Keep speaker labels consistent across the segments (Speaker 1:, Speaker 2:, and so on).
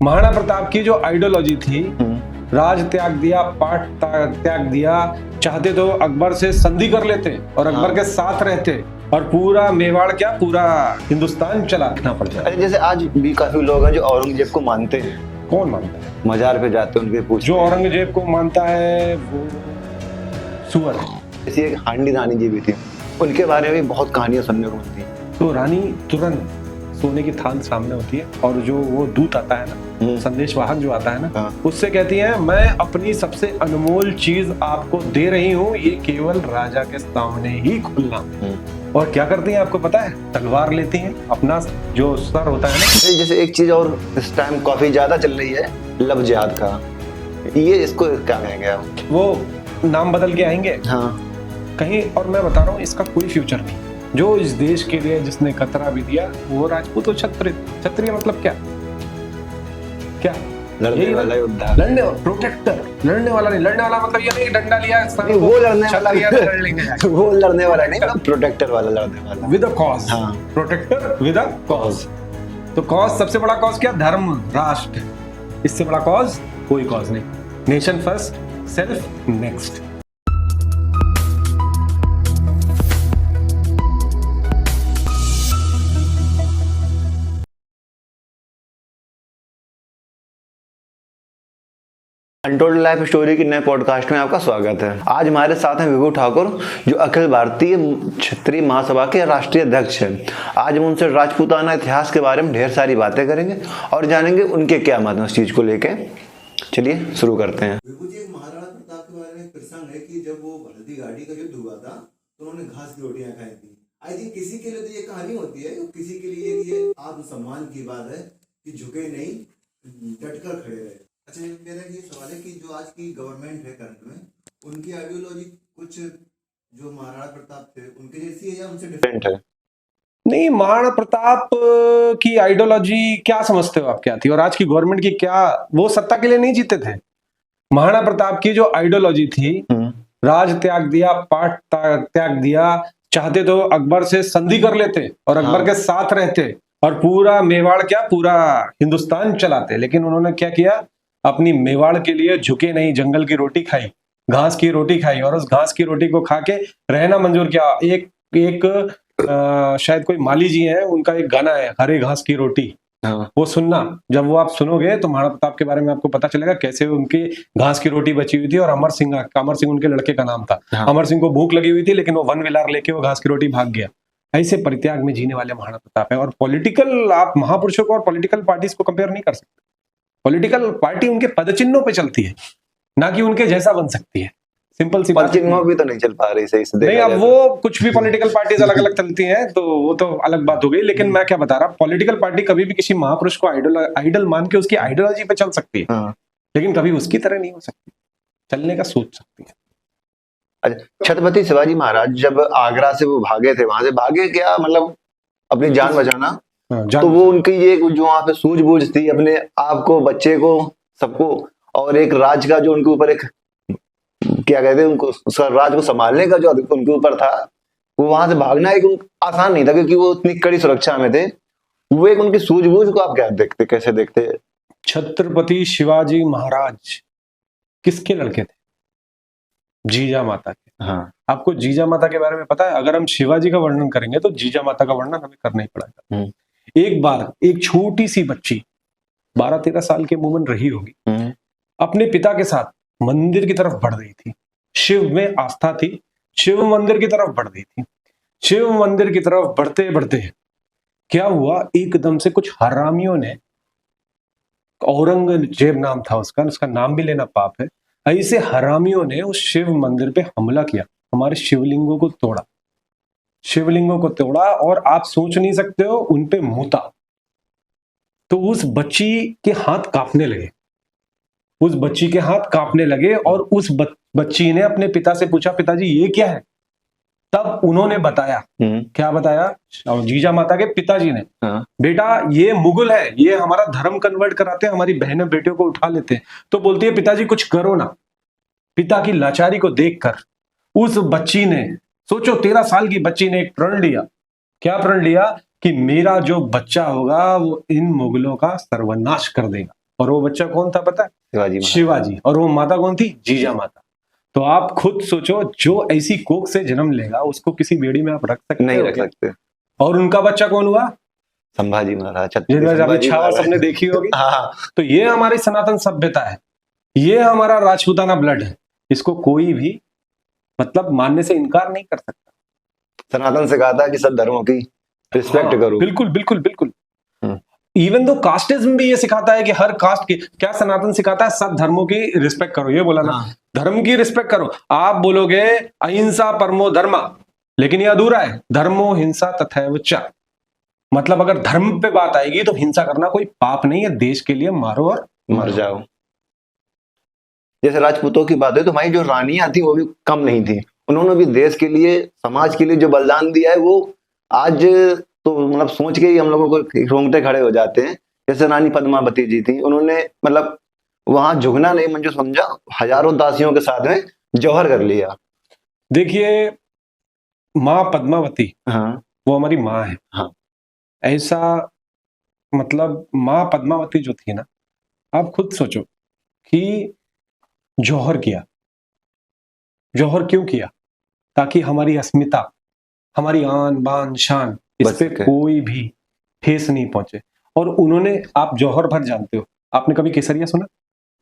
Speaker 1: महाराणा प्रताप की जो आइडियोलॉजी थी, राज त्याग दिया, पाठ त्याग दिया, चाहते तो अकबर से संधि कर लेते और अकबर के साथ रहते और पूरा मेवाड़ क्या पूरा हिंदुस्तान चलाना पड़ जाए।
Speaker 2: अरे जैसे आज भी काफी लोग हैं जो औरंगजेब को मानते हैं।
Speaker 1: कौन मानता है?
Speaker 2: मजार पे जाते हैं, उनके पूछते
Speaker 1: जो औरंगजेब को मानता है वो सुअर है।
Speaker 2: जैसे एक हांडी रानी जी भी थी, उनके बारे में भी बहुत कहानियां सुनने को मिलती हैं।
Speaker 1: तो रानी तुरंत सोने की थाल सामने होती है और जो वो दूत आता है ना, संदेश वाहक जो आता है ना, उससे कहती है मैं अपनी सबसे अनमोल चीज आपको दे रही हूँ, ये केवल राजा के सामने ही खुलना। और क्या करती हैं आपको पता है? तलवार लेती हैं, अपना जो सर होता है ना।
Speaker 2: जैसे एक चीज और इस टाइम काफी ज्यादा चल रही है, लव जिहाद का, ये इसको क्या कहेंगे आप?
Speaker 1: वो नाम बदल के आएंगे
Speaker 2: हाँ
Speaker 1: कहीं, और मैं बता रहा हूँ इसका कोई फ्यूचर नहीं। जो इस देश के लिए जिसने खतरा भी दिया वो राजपूत और क्षत्रिय। क्षत्रिय मतलब क्या क्या?
Speaker 2: लड़ने वाला योद्धा,
Speaker 1: लड़ने वाला, प्रोटेक्टर। लड़ने वाला नहीं, लड़ने वाला मतलब ये नहीं डंडा लिया
Speaker 2: वो लड़ने वाला
Speaker 1: लड़ लेंगे।
Speaker 2: वो लड़ने वाला नहीं, प्रोटेक्टर वाला लड़ने वाला,
Speaker 1: विद अ कॉज।
Speaker 2: हाँ,
Speaker 1: प्रोटेक्टर विद अ कॉज। तो कॉज, सबसे बड़ा कॉज क्या? धर्म, राष्ट्र। इससे बड़ा कॉज कोई कॉज नहीं। Nation first, self next.
Speaker 2: Untold life story की नए पॉडकास्ट में आपका स्वागत है। आज हमारे साथ हैं विभू ठाकुर, जो अखिल भारतीय क्षत्रिय महासभा के राष्ट्रीय अध्यक्ष हैं। आज हम उनसे राजपूताना इतिहास के बारे में ढेर सारी बातें करेंगे और जानेंगे उनके क्या मत है उस चीज को लेके। चलिए शुरू करते हैं।
Speaker 3: विभू जी, महाराणा प्रताप के बारे में प्रसंग है कि जब वो बलदी गाड़ी का युद्ध हुआ था तो उन्होंने घास की रोटियां खाई थी। आई थिंक किसी के लिए तो ये कहानी होती है, किसी के लिए ये आत्मसम्मान की बात है कि झुके नहीं, डटकर खड़े रहे। अच्छा, मेरा ये सवाल है कि जो आज की गवर्नमेंट है करंट में, उनकी आइडियोलॉजी कुछ जो महाराणा प्रताप थे उनके जैसी है या उनसे डिफरेंट है?
Speaker 1: नहीं, महाराणा प्रताप की आइडियोलॉजी क्या समझते हो आप क्या थी, और आज की गवर्नमेंट की क्या? वो सत्ता के लिए नहीं जीते थे। महाराणा प्रताप की जो आइडियोलॉजी थी, राज त्याग दिया, पाठ त्याग दिया, चाहते तो अकबर से संधि कर लेते और अकबर के साथ रहते और पूरा मेवाड़ क्या पूरा हिंदुस्तान चलाते। लेकिन उन्होंने क्या किया? अपनी मेवाड़ के लिए झुके नहीं, जंगल की रोटी खाई, घास की रोटी खाई, और उस घास की रोटी को खा के रहना मंजूर किया। एक शायद कोई माली जी हैं, उनका एक गाना है, हरे घास की रोटी। वो सुनना, जब वो आप सुनोगे तो महाराणा प्रताप के बारे में आपको पता चलेगा कैसे उनकी घास की रोटी बची हुई थी। और अमर सिंह उनके लड़के का नाम था। अमर सिंह को भूख लगी हुई थी, लेकिन वो वन विलार लेके वो घास की रोटी भाग गया। ऐसे परित्याग में जीने वाले महाराणा प्रताप है। और पॉलिटिकल, आप महापुरुषों को और पॉलिटिकल पार्टीज को कंपेयर नहीं कर सकते। पॉलिटिकल पार्टी उनके पदचिन्हों पे चलती है, ना कि उनके जैसा बन सकती है। सिंपल सी बात।
Speaker 2: पदचिन्हों भी तो नहीं चल पा रही सही से।
Speaker 1: नहीं, अब वो कुछ भी पॉलिटिकल पार्टीज अलग अलग चलती हैं तो वो तो अलग बात हो गई। लेकिन मैं क्या बता रहा, पॉलिटिकल पार्टी कभी भी किसी महापुरुष को आइडल मान के उसकी आइडियोलॉजी पे चल सकती है, लेकिन कभी उसकी तरह नहीं हो सकती। चलने का सोच सकती है।
Speaker 2: अच्छा, छत्रपति शिवाजी महाराज जब आगरा से वो भागे थे, वहां से भागे क्या मतलब अपनी जान बचाना, तो वो उनकी ये जो वहां पे सूझबूझ थी अपने आप को, बच्चे को, सबको, और एक राज का जो उनके ऊपर एक क्या कहते हैं उनको, उसका राज को संभालने का जो उनके ऊपर था, वो वहां से भागना एक आसान नहीं था क्योंकि वो इतनी कड़ी सुरक्षा में थे। वो एक उनकी सूझबूझ को आप क्या देखते, कैसे देखते?
Speaker 1: छत्रपति शिवाजी महाराज किसके लड़के थे? जीजा माता के।
Speaker 2: हाँ,
Speaker 1: आपको जीजा माता के बारे में पता है? अगर हम शिवाजी का वर्णन करेंगे तो जीजा माता का वर्णन हमें करना ही पड़ेगा। एक बार एक छोटी सी बच्ची 12-13 साल की अमूमन रही होगी, अपने पिता के साथ मंदिर की तरफ बढ़ रही थी। शिव में आस्था थी, शिव मंदिर की तरफ बढ़ रही थी। शिव मंदिर की तरफ बढ़ते बढ़ते क्या हुआ, एकदम से कुछ हरामियों ने, औरंगजेब नाम था उसका नाम भी लेना पाप है, ऐसे हरामियों ने उस शिव मंदिर पे हमला किया, हमारे शिवलिंगों को तोड़ा, शिवलिंगों को तोड़ा, और आप सोच नहीं सकते हो उनपे मुता। तो उस बच्ची के हाथ कांपने लगे, उस बच्ची के हाथ कांपने लगे, और उस बच्ची ने अपने पिता से पूछा, पिताजी ये क्या है? तब उन्होंने बताया, क्या बताया? जीजा माता के पिताजी ने, बेटा ये मुगल है, ये हमारा धर्म कन्वर्ट कराते हैं, हमारी बहनों बेटियों को उठा लेते हैं। तो बोलती है, पिताजी कुछ करो ना। पिता की लाचारी को देखकर उस बच्ची ने, सोचो 13 साल की बच्ची ने एक प्रण लिया। क्या प्रण लिया? कि मेरा जो बच्चा होगा वो इन मुगलों का सर्वनाश कर देगा। और वो बच्चा कौन था पता है?
Speaker 2: शिवाजी महाराज।
Speaker 1: शिवाजी। और वो माता कौन थी? जीजा माता। तो आप खुद सोचो, जो ऐसी कोख से जन्म लेगा उसको किसी बेड़ी में आप रख सकते
Speaker 2: नहीं
Speaker 1: हो
Speaker 2: रख
Speaker 1: क्या?
Speaker 2: सकते।
Speaker 1: और उनका बच्चा कौन हुआ?
Speaker 2: संभाजी महाराज,
Speaker 1: जिनमें
Speaker 2: संभाजी
Speaker 1: छावा
Speaker 2: महाराज।
Speaker 1: सबने देखी होगी।
Speaker 2: हाँ,
Speaker 1: तो ये हमारी सनातन सभ्यता है, ये हमारा राजपूताना ब्लड है, इसको कोई भी मतलब मानने से इनकार नहीं कर सकता।
Speaker 2: सनातन से कहा था कि सब धर्मों की रिस्पेक्ट
Speaker 1: हाँ,
Speaker 2: करो।
Speaker 1: बिल्कुल बिल्कुल बिल्कुल।
Speaker 2: हम्म।
Speaker 1: इवन दो कास्टिज्म भी ये सिखाता है कि हर कास्ट की, क्या सनातन सिखाता है? सब धर्मों की रिस्पेक्ट करो, ये बोला ना।
Speaker 2: हाँ।
Speaker 1: धर्म की रिस्पेक्ट करो। आप बोलोगे अहिंसा परमो धर्म, लेकिन ये अधूरा है। धर्मो हिंसा तथैव च, मतलब अगर धर्म पे बात आएगी तो हिंसा करना कोई पाप नहीं है, देश के लिए मारो और
Speaker 2: मर जाओ। जैसे राजपूतों की बात है तो हमारी जो रानियां थी वो भी कम नहीं थी, उन्होंने भी देश के लिए, समाज के लिए जो बलिदान दिया है वो आज तो मतलब सोच के ही हम लोगों को रोंगटे खड़े हो जाते हैं। जैसे रानी पद्मावती जी थी, उन्होंने मतलब वहां झुकना नहीं मंजूर समझा, हजारों दासियों के साथ में जौहर कर लिया।
Speaker 1: देखिए, माँ पद्मावती,
Speaker 2: हाँ
Speaker 1: वो हमारी माँ है।
Speaker 2: हाँ।
Speaker 1: ऐसा मतलब माँ पद्मावती जो थी ना, आप खुद सोचो कि जौहर किया। जौहर क्यों किया? ताकि हमारी अस्मिता, हमारी आन बान शान, इस
Speaker 2: बच
Speaker 1: पे
Speaker 2: सके।
Speaker 1: कोई भी ठेस नहीं पहुंचे। और उन्होंने, आप जौहर भर जानते हो, आपने कभी केसरिया सुना?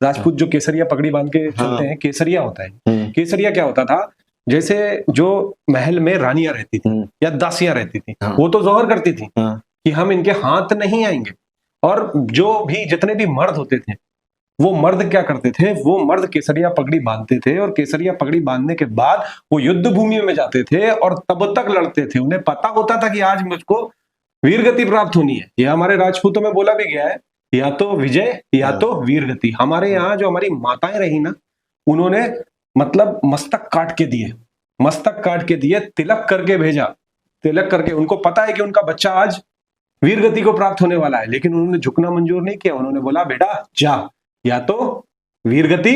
Speaker 1: राजपूत जो केसरिया पगड़ी बांध के चलते हैं, केसरिया होता है। केसरिया क्या होता था? जैसे जो महल में रानियां रहती थी या दासियां रहती थी, वो तो जौहर करती थी कि हम इनके हाथ नहीं आएंगे। और जो भी जितने भी मर्द होते थे, वो मर्द क्या करते थे? वो मर्द केसरिया पगड़ी बांधते थे, और केसरिया पगड़ी बांधने के बाद वो युद्ध भूमि में जाते थे और तब तक लड़ते थे। उन्हें पता होता था कि आज मुझको वीर गति प्राप्त होनी है। ये हमारे राजपूतों में बोला भी गया है, या तो विजय या तो वीर गति। हमारे यहाँ जो हमारी माताएं रही ना, उन्होंने मतलब मस्तक काट के दिए, मस्तक काट के दिए, तिलक करके भेजा, तिलक करके। उनको पता है कि उनका बच्चा आज वीर गति को प्राप्त होने वाला है, लेकिन उन्होंने झुकना मंजूर नहीं किया। उन्होंने बोला बेटा जा, या तो वीर गति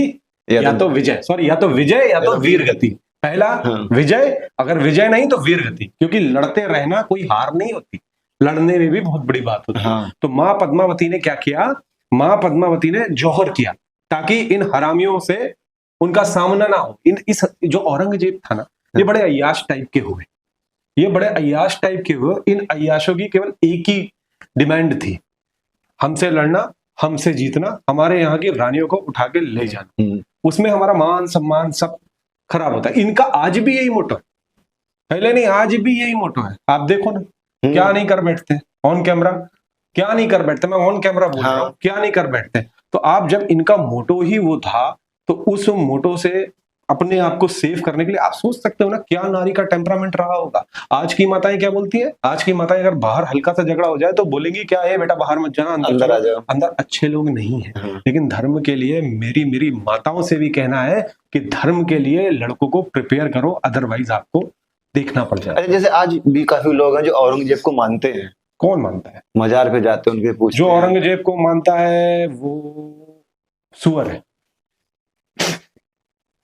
Speaker 1: या तो विजय, सॉरी, या तो विजय या तो वीर गति। पहला विजय, अगर विजय नहीं तो वीर गति, क्योंकि लड़ते रहना कोई हार नहीं होती, लड़ने में भी बहुत बड़ी बात होती है। तो माँ पद्मावती ने क्या किया? माँ पद्मावती ने जौहर किया ताकि इन हरामियों से उनका सामना ना हो। इस जो औरंगजेब था ना, ये बड़े अय्याश टाइप के हुए, ये बड़े अय्याश टाइप के हुए। इन अय्याशों की केवल एक ही डिमांड थी, हमसे लड़ना, हमसे जीतना, हमारे यहाँ की रानियों को उठा के ले जाना। उसमें हमारा मान सम्मान सब खराब होता है। इनका आज भी यही मोटो है, पहले नहीं, आज भी यही मोटो है। आप देखो ना, क्या नहीं कर बैठते ऑन कैमरा, क्या नहीं कर बैठते, मैं ऑन कैमरा बोल रहा हूँ, क्या नहीं कर बैठते। तो आप, जब इनका मोटो ही वो था, तो उस मोटो से अपने आप को सेव करने के लिए आप सोच सकते हो ना, क्या नारी का टेम्परामेंट रहा होगा। आज की माताएं क्या बोलती है? आज की माताएं अगर बाहर हल्का सा झगड़ा हो जाए तो बोलेंगी क्या है बेटा, बाहर मत जाना, अंदर आ जाओ। अंदर अच्छे लोग नहीं है। लेकिन धर्म के लिए मेरी माताओं से भी कहना है कि धर्म के लिए लड़कों को प्रिपेयर करो, अदरवाइज आपको देखना पड़ जाए।
Speaker 2: जैसे आज भी काफी लोग हैं जो औरंगजेब को मानते हैं।
Speaker 1: कौन मानता है?
Speaker 2: मजार पे जाते हैं, उनके पूछते
Speaker 1: जो
Speaker 2: हैं।
Speaker 1: औरंगजेब को मानता है वो सुअर है।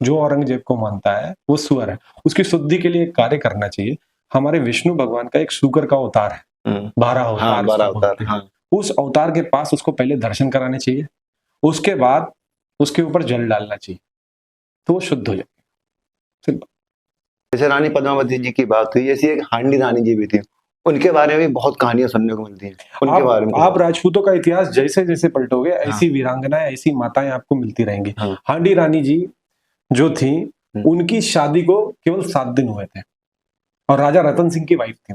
Speaker 1: जो औरंगजेब को मानता है वो सुअर है। उसकी शुद्धि के लिए एक कार्य करना चाहिए। हमारे विष्णु भगवान का एक शुगर का अवतार है, 12 अवतार।
Speaker 2: 12 अवतार।
Speaker 1: उस अवतार के पास उसको पहले दर्शन कराने चाहिए, उसके बाद उसके ऊपर जल डालना चाहिए, तो वो शुद्ध हो जाए।
Speaker 2: जैसे रानी पद्मावती जी की बात हुई, ऐसी एक हांडी रानी जी भी थी, उनके बारे में भी बहुत कहानियां सुनने को मिलती हैं। उनके बारे में
Speaker 1: आप राजपूतों का इतिहास जैसे जैसे पलटोगे, ऐसी वीरांगनाएं, ऐसी माताएं आपको मिलती रहेंगी। हांडी रानी जी जो थी, उनकी शादी को केवल 7 दिन हुए थे, और राजा रतन सिंह की वाइफ थी।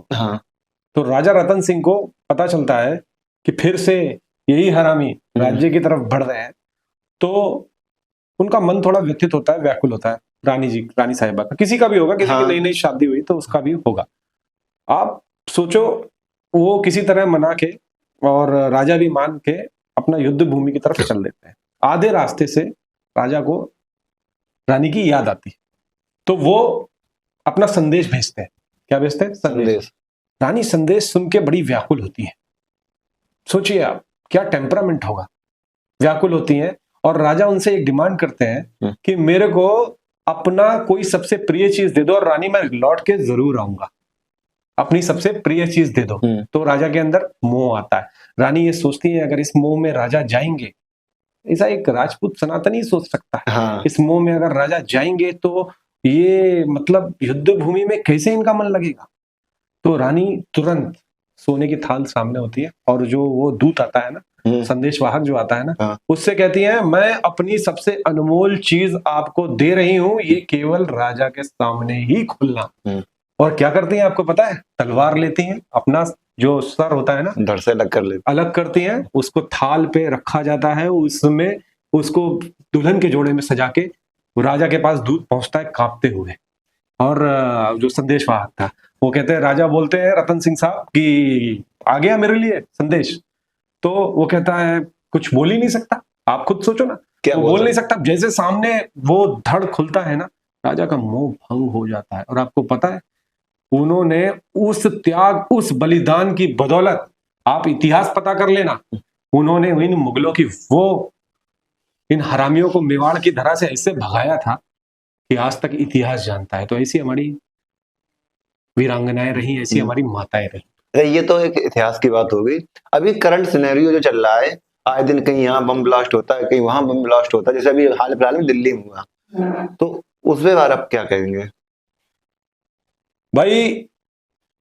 Speaker 1: तो राजा रतन सिंह को पता चलता है कि फिर से यही हरामी राज्य की तरफ बढ़ रहे हैं, तो उनका मन थोड़ा व्यथित होता है, व्याकुल होता है। रानी साहिबा का, किसी का भी होगा, किसी की नई नई शादी हुई तो उसका भी होगा। आप सोचो, वो किसी तरह मना के और राजा भी मान के अपना युद्ध भूमि की तरफ चल देते हैं। आधे रास्ते से राजा को रानी की याद आती, तो वो अपना संदेश भेजते हैं। क्या भेजते हैं? संदेश। रानी संदेश सुन के बड़ी व्याकुल होती है। सोचिए आप, क्या टेम्परामेंट होगा। व्याकुल होती हैं, और राजा उनसे एक डिमांड करते हैं कि मेरे को अपना कोई सबसे प्रिय चीज दे दो, और रानी मैं लौट के जरूर आऊंगा, अपनी सबसे प्रिय चीज दे दो। तो राजा के अंदर मोह आता है। रानी ये सोचती है अगर इस मोह में राजा जाएंगे ऐसा एक राजपूत सनातनी सोच सकता है।
Speaker 2: हाँ।
Speaker 1: इस मोह में अगर राजा जाएंगे तो ये मतलब युद्ध भूमि में कैसे इनका मन लगेगा। तो रानी तुरंत सोने की थाल सामने होती है और जो वो दूत आता है ना, संदेशवाहक जो आता है ना,
Speaker 2: हाँ।
Speaker 1: उससे कहती है मैं अपनी सबसे अनमोल चीज आपको दे रही हूं, ये केवल राजा के सामने ही खुलना। और क्या करती हैं आपको पता है? तलवार लेती हैं, अपना जो सर होता है ना
Speaker 2: धड़ से अलग करती
Speaker 1: हैं, उसको थाल पे रखा जाता है, उसमें उसको दुल्हन के जोड़े में सजा के राजा के पास दूध पहुंचता है कांपते हुए। और जो संदेशवाहक था वो कहते हैं, राजा बोलते हैं रतन सिंह साहब कि आ गया मेरे लिए संदेश। तो वो कहता है कुछ बोल ही नहीं सकता, आप खुद सोचो ना,
Speaker 2: क्या
Speaker 1: वो बोल नहीं सकता। जैसे सामने वो धड़ खुलता है ना, राजा का मोह भंग हो जाता है। और आपको पता है उन्होंने उस त्याग, उस बलिदान की बदौलत, आप इतिहास पता कर लेना, उन्होंने इन मुगलों की वो इन हरामियों को मेवाड़ की धरा से ऐसे भगाया था कि आज तक इतिहास जानता है। तो ऐसी हमारी वीरांगनाएं रही, ऐसी हमारी माताएं रही।
Speaker 2: ये तो एक इतिहास की बात हो गई। अभी करंट सिनेरियो जो चल रहा है, आए दिन कहीं यहाँ बम ब्लास्ट होता है, कहीं वहां बम ब्लास्ट होता है, जैसे अभी हाल फिलहाल में दिल्ली में हुआ, तो उस पे बार आप क्या कहेंगे?
Speaker 1: भाई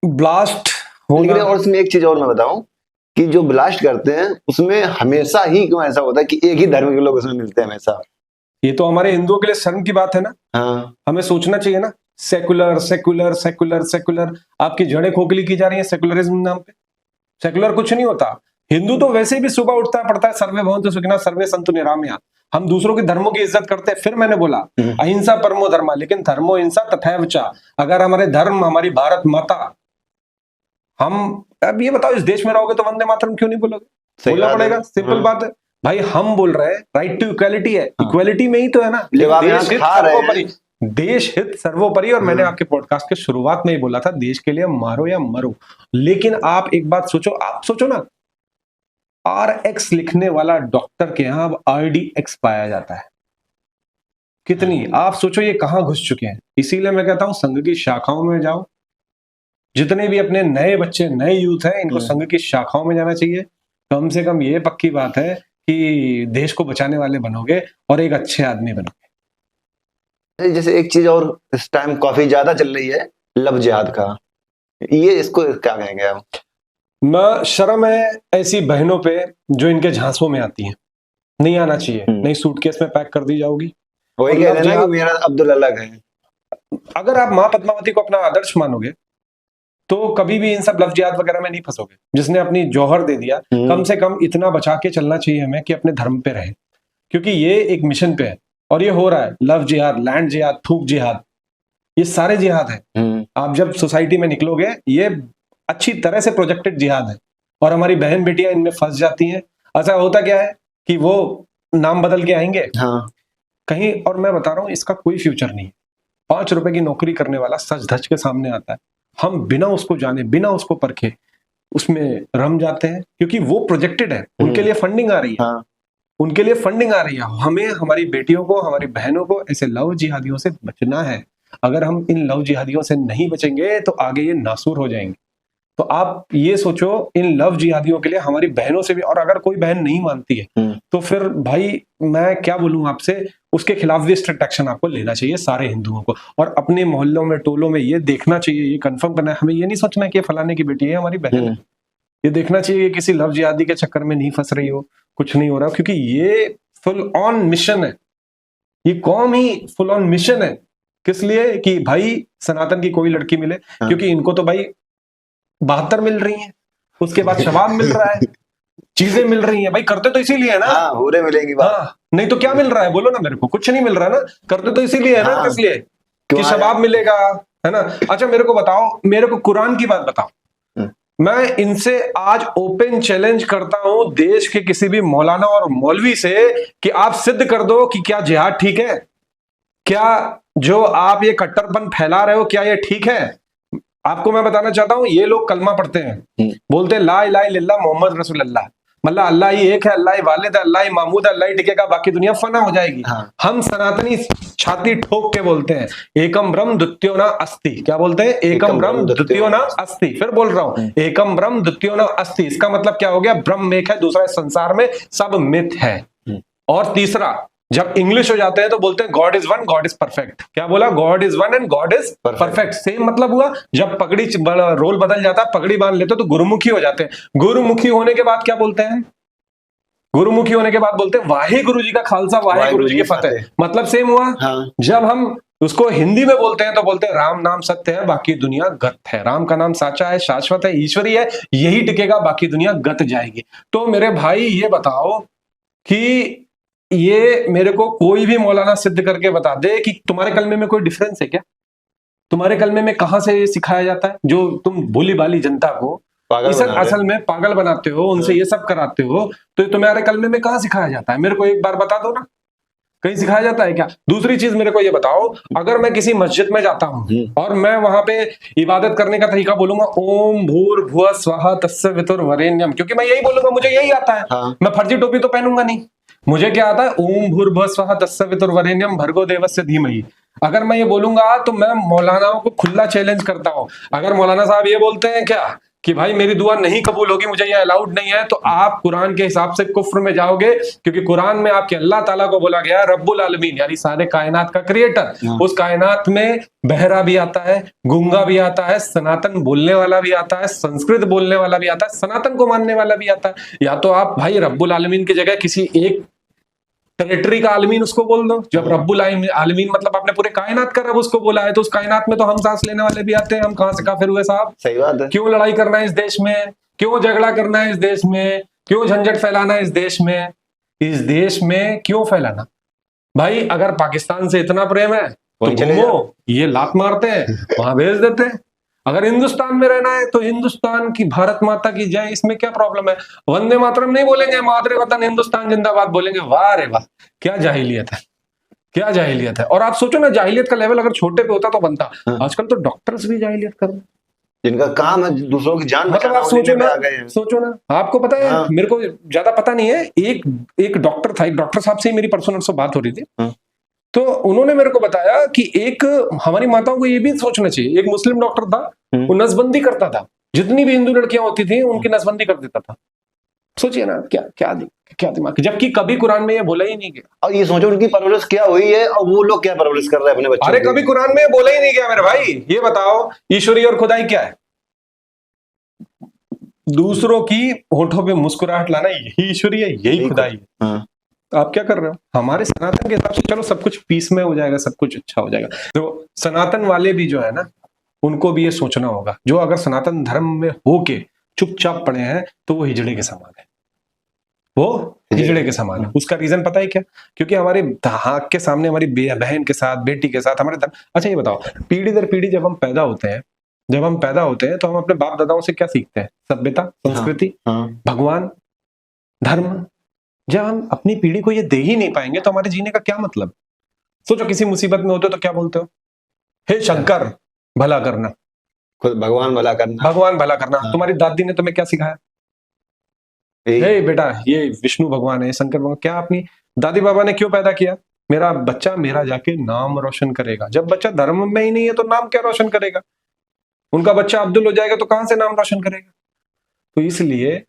Speaker 1: ब्लास्ट होना,
Speaker 2: लेकिन और उसमें एक चीज और मैं बताऊं कि जो ब्लास्ट करते हैं उसमें हमेशा ही क्यों ऐसा होता है कि एक ही धर्म के लोग उसमें मिलते हैं हमेशा?
Speaker 1: ये तो हमारे हिंदुओं के लिए शर्म की बात है ना।
Speaker 2: हाँ।
Speaker 1: हमें सोचना चाहिए ना, सेकुलर सेकुलर सेकुलर सेकुलर, आपकी जड़ें खोखली की जा रही है सेकुलरिज्म नाम पे। सेकुलर कुछ नहीं होता। हिंदू तो वैसे भी सुबह उठता है पढ़ता है सर्वे भवन्तु सुखिनः सर्वे सन्तु निरामया। हम दूसरों के धर्मों की इज्जत करते हैं। फिर मैंने बोला अहिंसा परमो धर्मा, लेकिन धर्मो हिंसा तथैव च। अगर हमारे धर्म, हमारी भारत माता, हम अब ये बताओ इस देश में रहोगे तो वंदे मातरम क्यों नहीं बोलोगे? बोलना पड़ेगा, सिंपल बात है भाई। हम बोल रहे हैं राइट टू इक्वालिटी है, इक्वालिटी में ही तो है ना। देश हित सर्वोपरि, देश हित सर्वोपरि। और मैंने आपके पॉडकास्ट के शुरुआत में ही बोला था, देश के लिए मारो या मरो। लेकिन आप एक बात सोचो, आप सोचो ना, RX लिखने वाला डॉक्टर के यहां अब RDX पाया जाता है। कितनी, आप सोचो ये कहां घुस चुके हैं। इसीलिए मैं कहता हूं संघ की शाखाओं में जाओ। जितने भी अपने नए बच्चे, नए यूथ हैं, इनको संघ की शाखाओं में जाना चाहिए। कम से कम ये पक्की बात है कि देश को बचाने वाले बनोगे और एक अच्छे आदमी बनोगे।
Speaker 2: जैसे एक चीज और इस टाइम काफी ज्यादा चल रही है, लव जिहाद का, ये इसको क्या कहेंगे आप?
Speaker 1: मैं शर्म है ऐसी बहनों पे जो इनके झांसों में आती हैं। नहीं आना चाहिए, नहीं सूटकेस में पैक कर दी जाओगी।
Speaker 2: वही कह रहे हैं कि मेरा अब्दुल अलग है।
Speaker 1: अगर आप माँ पद्मावती को अपना आदर्श मानोगे तो कभी भी इन सब लव जिहाद वगैरह में नहीं फंसोगे। जिसने अपनी जौहर दे दिया, कम से कम इतना बचा के चलना चाहिए हमें कि अपने धर्म पे रहे, क्योंकि ये एक मिशन पे है और ये हो रहा है। लव जिहाद, लैंड जिहाद, थूक जिहाद, ये सारे जिहाद है। आप जब सोसाइटी में निकलोगे, ये अच्छी तरह से प्रोजेक्टेड जिहाद है और हमारी बहन बेटियां इनमें फंस जाती हैं। ऐसा होता क्या है कि वो नाम बदल के आएंगे कहीं, और मैं बता रहा हूं इसका कोई फ्यूचर नहीं है। 5 रुपए की नौकरी करने वाला सच धज के सामने आता है, हम बिना उसको जाने, बिना उसको परखे उसमें रम जाते हैं, क्योंकि वो प्रोजेक्टेड है। उनके लिए फंडिंग आ रही है, उनके लिए फंडिंग आ रही है। हमें, हमारी बेटियों को, हमारी बहनों को ऐसे लव जिहादियों से बचना है। अगर हम इन लव जिहादियों से नहीं बचेंगे तो आगे ये नासूर हो जाएंगे। तो आप ये सोचो, इन लव जिहादियों के लिए हमारी बहनों से भी, और अगर कोई बहन नहीं मानती है तो फिर भाई मैं क्या बोलूं आपसे, उसके खिलाफ भी स्ट्रिक्ट एक्शन आपको लेना चाहिए सारे हिंदुओं को। और अपने मोहल्लों में, टोलों में ये देखना चाहिए, ये कंफर्म करना है, हमें ये नहीं सोचना कि फलाने की बेटी है, हमारी बहन है। ये देखना चाहिए कि किसी लव जिहादी के चक्कर में नहीं फंस रही हो, कुछ नहीं हो रहा, क्योंकि ये फुल ऑन मिशन है। ये कौम ही फुल ऑन मिशन है। किस लिए? कि भाई सनातन की कोई लड़की मिले, क्योंकि इनको तो भाई 72 मिल रही हैं, उसके बाद शबाब मिल रहा है, चीजें मिल रही हैं। भाई करते तो इसीलिए है ना,
Speaker 2: हूरे मिलेंगी।
Speaker 1: नहीं तो क्या मिल रहा है? बोलो ना मेरे को। कुछ नहीं मिल रहा ना, करते तो इसीलिए है ना। किस लिए? कि शबाब मिलेगा, है ना। अच्छा मेरे को बताओ, मेरे को कुरान की बात बताओ। मैं इनसे आज ओपन चैलेंज करता हूं, देश के किसी भी मौलाना और मौलवी से, कि आप सिद्ध कर दो कि क्या जिहाद ठीक है? क्या जो आप ये कट्टरपन फैला रहे हो, क्या ये ठीक है? आपको मैं बताना चाहता हूं, ये लोग कलमा पढ़ते हैं, बोलते हैं ला इलाहा इल्लल्लाह मोहम्मद रसूलुल्लाह, मतलब अल्लाह ही एक है, अल्लाह ही वालिद है, अल्लाह ही मामूद है, अल्लाह ही टिकेगा, बाकी दुनिया फना हो जाएगी। हम सनातनी छाती ठोक के बोलते हैं एकम ब्रह्म द्वितीयो न अस्ति। क्या बोलते हैं? एकम ब्रह्म द्वितीयो न अस्ति। फिर बोल रहा हूं, एकम ब्रह्म द्वितीयो न अस्ति। इसका मतलब क्या हो गया? ब्रह्म एक है, दूसरा संसार में सब मिथ है। और तीसरा, जब इंग्लिश हो जाते हैं तो बोलते हैं God is one, God is perfect. क्या बोला? God is one and God is perfect. Same मतलब हुआ। जब पगड़ी रोल बदल जाता है, पगड़ी बांध लेते हो तो गुरुमुखी हो जाते हैं। गुरुमुखी होने के बाद क्या बोलते हैं? गुरुमुखी होने के बाद बोलते हैं वाहे गुरु जी का खालसा, वाहे गुरु जी की फतेह। मतलब सेम हुआ।
Speaker 2: हाँ।
Speaker 1: जब हम उसको हिंदी में बोलते हैं तो बोलते हैं राम नाम सत्य है, बाकी दुनिया गत है। राम का नाम साचा है, शाश्वत है, ईश्वरी है, यही टिकेगा, बाकी दुनिया गत जाएगी। तो मेरे भाई ये बताओ कि ये मेरे को कोई भी मौलाना सिद्ध करके बता दे कि तुम्हारे कलमे में कोई डिफरेंस है क्या? तुम्हारे कलमे में कहां से ये सिखाया जाता है? जो तुम भोली भाली जनता को असल में पागल बनाते हो, उनसे ये सब कराते हो, तो तुम्हारे कलमे में कहां सिखाया जाता है? मेरे को एक बार बता दो ना, कहीं सिखाया जाता है क्या? दूसरी चीज मेरे को ये बताओ, अगर मैं किसी मस्जिद में जाता हूं और मैं वहां पे इबादत करने का तरीका बोलूंगा ओम भूर्भुवः स्वः तस्य वितुर्वरेण्यम, क्योंकि मैं यही बोलूंगा, मुझे यही आता है।
Speaker 2: हाँ।
Speaker 1: मैं फर्जी टोपी तो पहनूंगा नहीं। मुझे क्या आता है? ओम भूर्भुवः स्वः तस्य वितुर्वरेण्यम भर्गो देवस्य धीमहि। अगर मैं ये बोलूंगा तो मैं मौलानाओं को खुला चैलेंज करता हूं। अगर मौलाना साहब ये बोलते हैं क्या कि भाई मेरी दुआ नहीं कबूल होगी, मुझे ये अलाउड नहीं है, तो आप कुरान के हिसाब से कुफ्र में जाओगे, क्योंकि कुरान में आपके अल्लाह ताला को बोला गया है रब्बुल आलमीन, यानी सारे कायनात का क्रिएटर। उस कायनात में बहरा भी आता है, गूंगा भी आता है, सनातन बोलने वाला भी आता है, संस्कृत बोलने वाला भी आता है, सनातन को मानने वाला भी आता है। या तो आप भाई रब्बुल आलमीन की जगह किसी एक टेरिटरी का आलमीन उसको बोल दो। जब रब्बुल आलमीन मतलब आपने पूरे कायनात का रब उसको बोला है, तो उस कायनात में तो हम सांस लेने वाले भी आते हैं। हम कहां से काफिर हुए साहब?
Speaker 2: सही बात है।
Speaker 1: क्यों लड़ाई करना है इस देश में? क्यों झगड़ा करना है इस देश में? क्यों झंझट फैलाना है इस देश में? इस देश में क्यों फैलाना? भाई अगर पाकिस्तान से इतना प्रेम है तो घूमो, ये लात मारते हैं, वहां भेज देते हैं। अगर हिंदुस्तान में रहना है तो हिंदुस्तान की भारत माता की जय, इसमें क्या प्रॉब्लम है? वंदे मातरम नहीं बोलेंगे, मातरे वतन हिंदुस्तान जिंदाबाद बोलेंगे। वाह रे वाह, क्या जाहिलियत है, क्या जाहिलियत है। और आप सोचो ना, जाहिलियत का लेवल अगर छोटे पे होता तो बनता। आजकल तो डॉक्टर्स भी जाहिलियत कर रहे हैं,
Speaker 2: जिनका काम है दूसरों की जान
Speaker 1: मतलब
Speaker 2: बचाना।
Speaker 1: आप सोचो ना, आपको पता है, मेरे को ज्यादा पता नहीं है, एक डॉक्टर था, एक डॉक्टर साहब से ही मेरी पर्सनल से बात हो रही थी। तो उन्होंने मेरे को बताया कि एक हमारी माताओं को ये भी सोचना चाहिए, एक मुस्लिम डॉक्टर था, वो नसबंदी करता था, जितनी भी हिंदू लड़कियां होती थी उनकी नसबंदी कर देता था। सोचिए ना, क्या दिमाग, जबकि कभी कुरान में ये बोला ही नहीं गया।
Speaker 2: और ये सोचो उनकी परवरिश क्या हुई है और वो लोग क्या परवरिश कर रहे हैं अपने बच्चों।
Speaker 1: अरे कभी कुरान में बोला ही नहीं गया मेरे भाई। ये बताओ ईश्वरी और खुदाई क्या है? दूसरों की होठों पे मुस्कुराहट लाना, यही ईश्वरी है, यही खुदाई है। आप क्या कर रहे हो? हमारे सनातन के हिसाब से चलो सब कुछ पीस में हो जाएगा, सब कुछ अच्छा हो जाएगा। तो सनातन वाले भी जो है ना, उनको भी ये सोचना होगा, जो अगर सनातन धर्म में होके चुपचाप पड़े हैं तो वो हिजड़े के समान है, वो हिजड़े के समान है। उसका रीजन पता है क्या? क्योंकि हमारे आंख के सामने हमारी बहन के साथ, बेटी के साथ हमारे धर्म। अच्छा ये बताओ, पीढ़ी दर पीढ़ी जब हम पैदा होते हैं तो हम अपने बाप दादाओं से क्या सीखते हैं? सभ्यता, संस्कृति, भगवान, धर्म। जब हम अपनी पीढ़ी को ये दे ही नहीं पाएंगे तो हमारे जीने का क्या मतलब? सोचो किसी मुसीबत में होते हो तो क्या बोलते हो? हे शंकर भला करना,
Speaker 2: खुद भगवान भला करना,
Speaker 1: भगवान भला करना। तुम्हारी दादी ने तुम्हें क्या सिखाया? हे बेटा ये विष्णु भगवान है, शंकर भगवान। क्या अपनी दादी बाबा ने क्यों पैदा किया? मेरा बच्चा मेरा जाके नाम रोशन करेगा। जब बच्चा धर्म में ही नहीं है तो नाम क्या रोशन करेगा? उनका बच्चा अब्दुल हो जाएगा तो कहां से नाम रोशन करेगा? तो इसलिए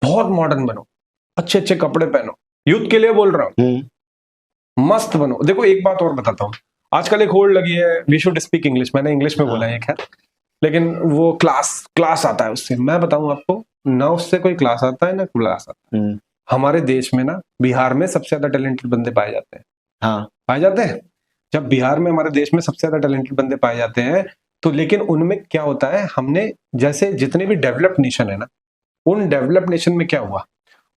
Speaker 1: बहुत मॉडर्न बनो, अच्छे अच्छे कपड़े पहनो, यूथ के लिए बोल रहा हूं, मस्त बनो। देखो एक बात और बताता हूँ, आजकल एक होड़ लगी है वी शुड स्पीक इंग्लिश। मैंने इंग्लिश में बोला है खैर, लेकिन वो क्लास आता है उससे। मैं बताऊं आपको, ना उससे कोई क्लास आता है ना क्लास आता है। हमारे देश में ना, बिहार में सबसे ज्यादा टैलेंटेड बंदे पाए जाते हैं। पाए जाते हैं। जब बिहार में हमारे देश में सबसे ज्यादा टैलेंटेड बंदे पाए जाते हैं तो, लेकिन उनमें क्या होता है, हमने जैसे जितने भी डेवलप्ड नेशन है ना, उन डेवलप्ड नेशन में क्या हुआ,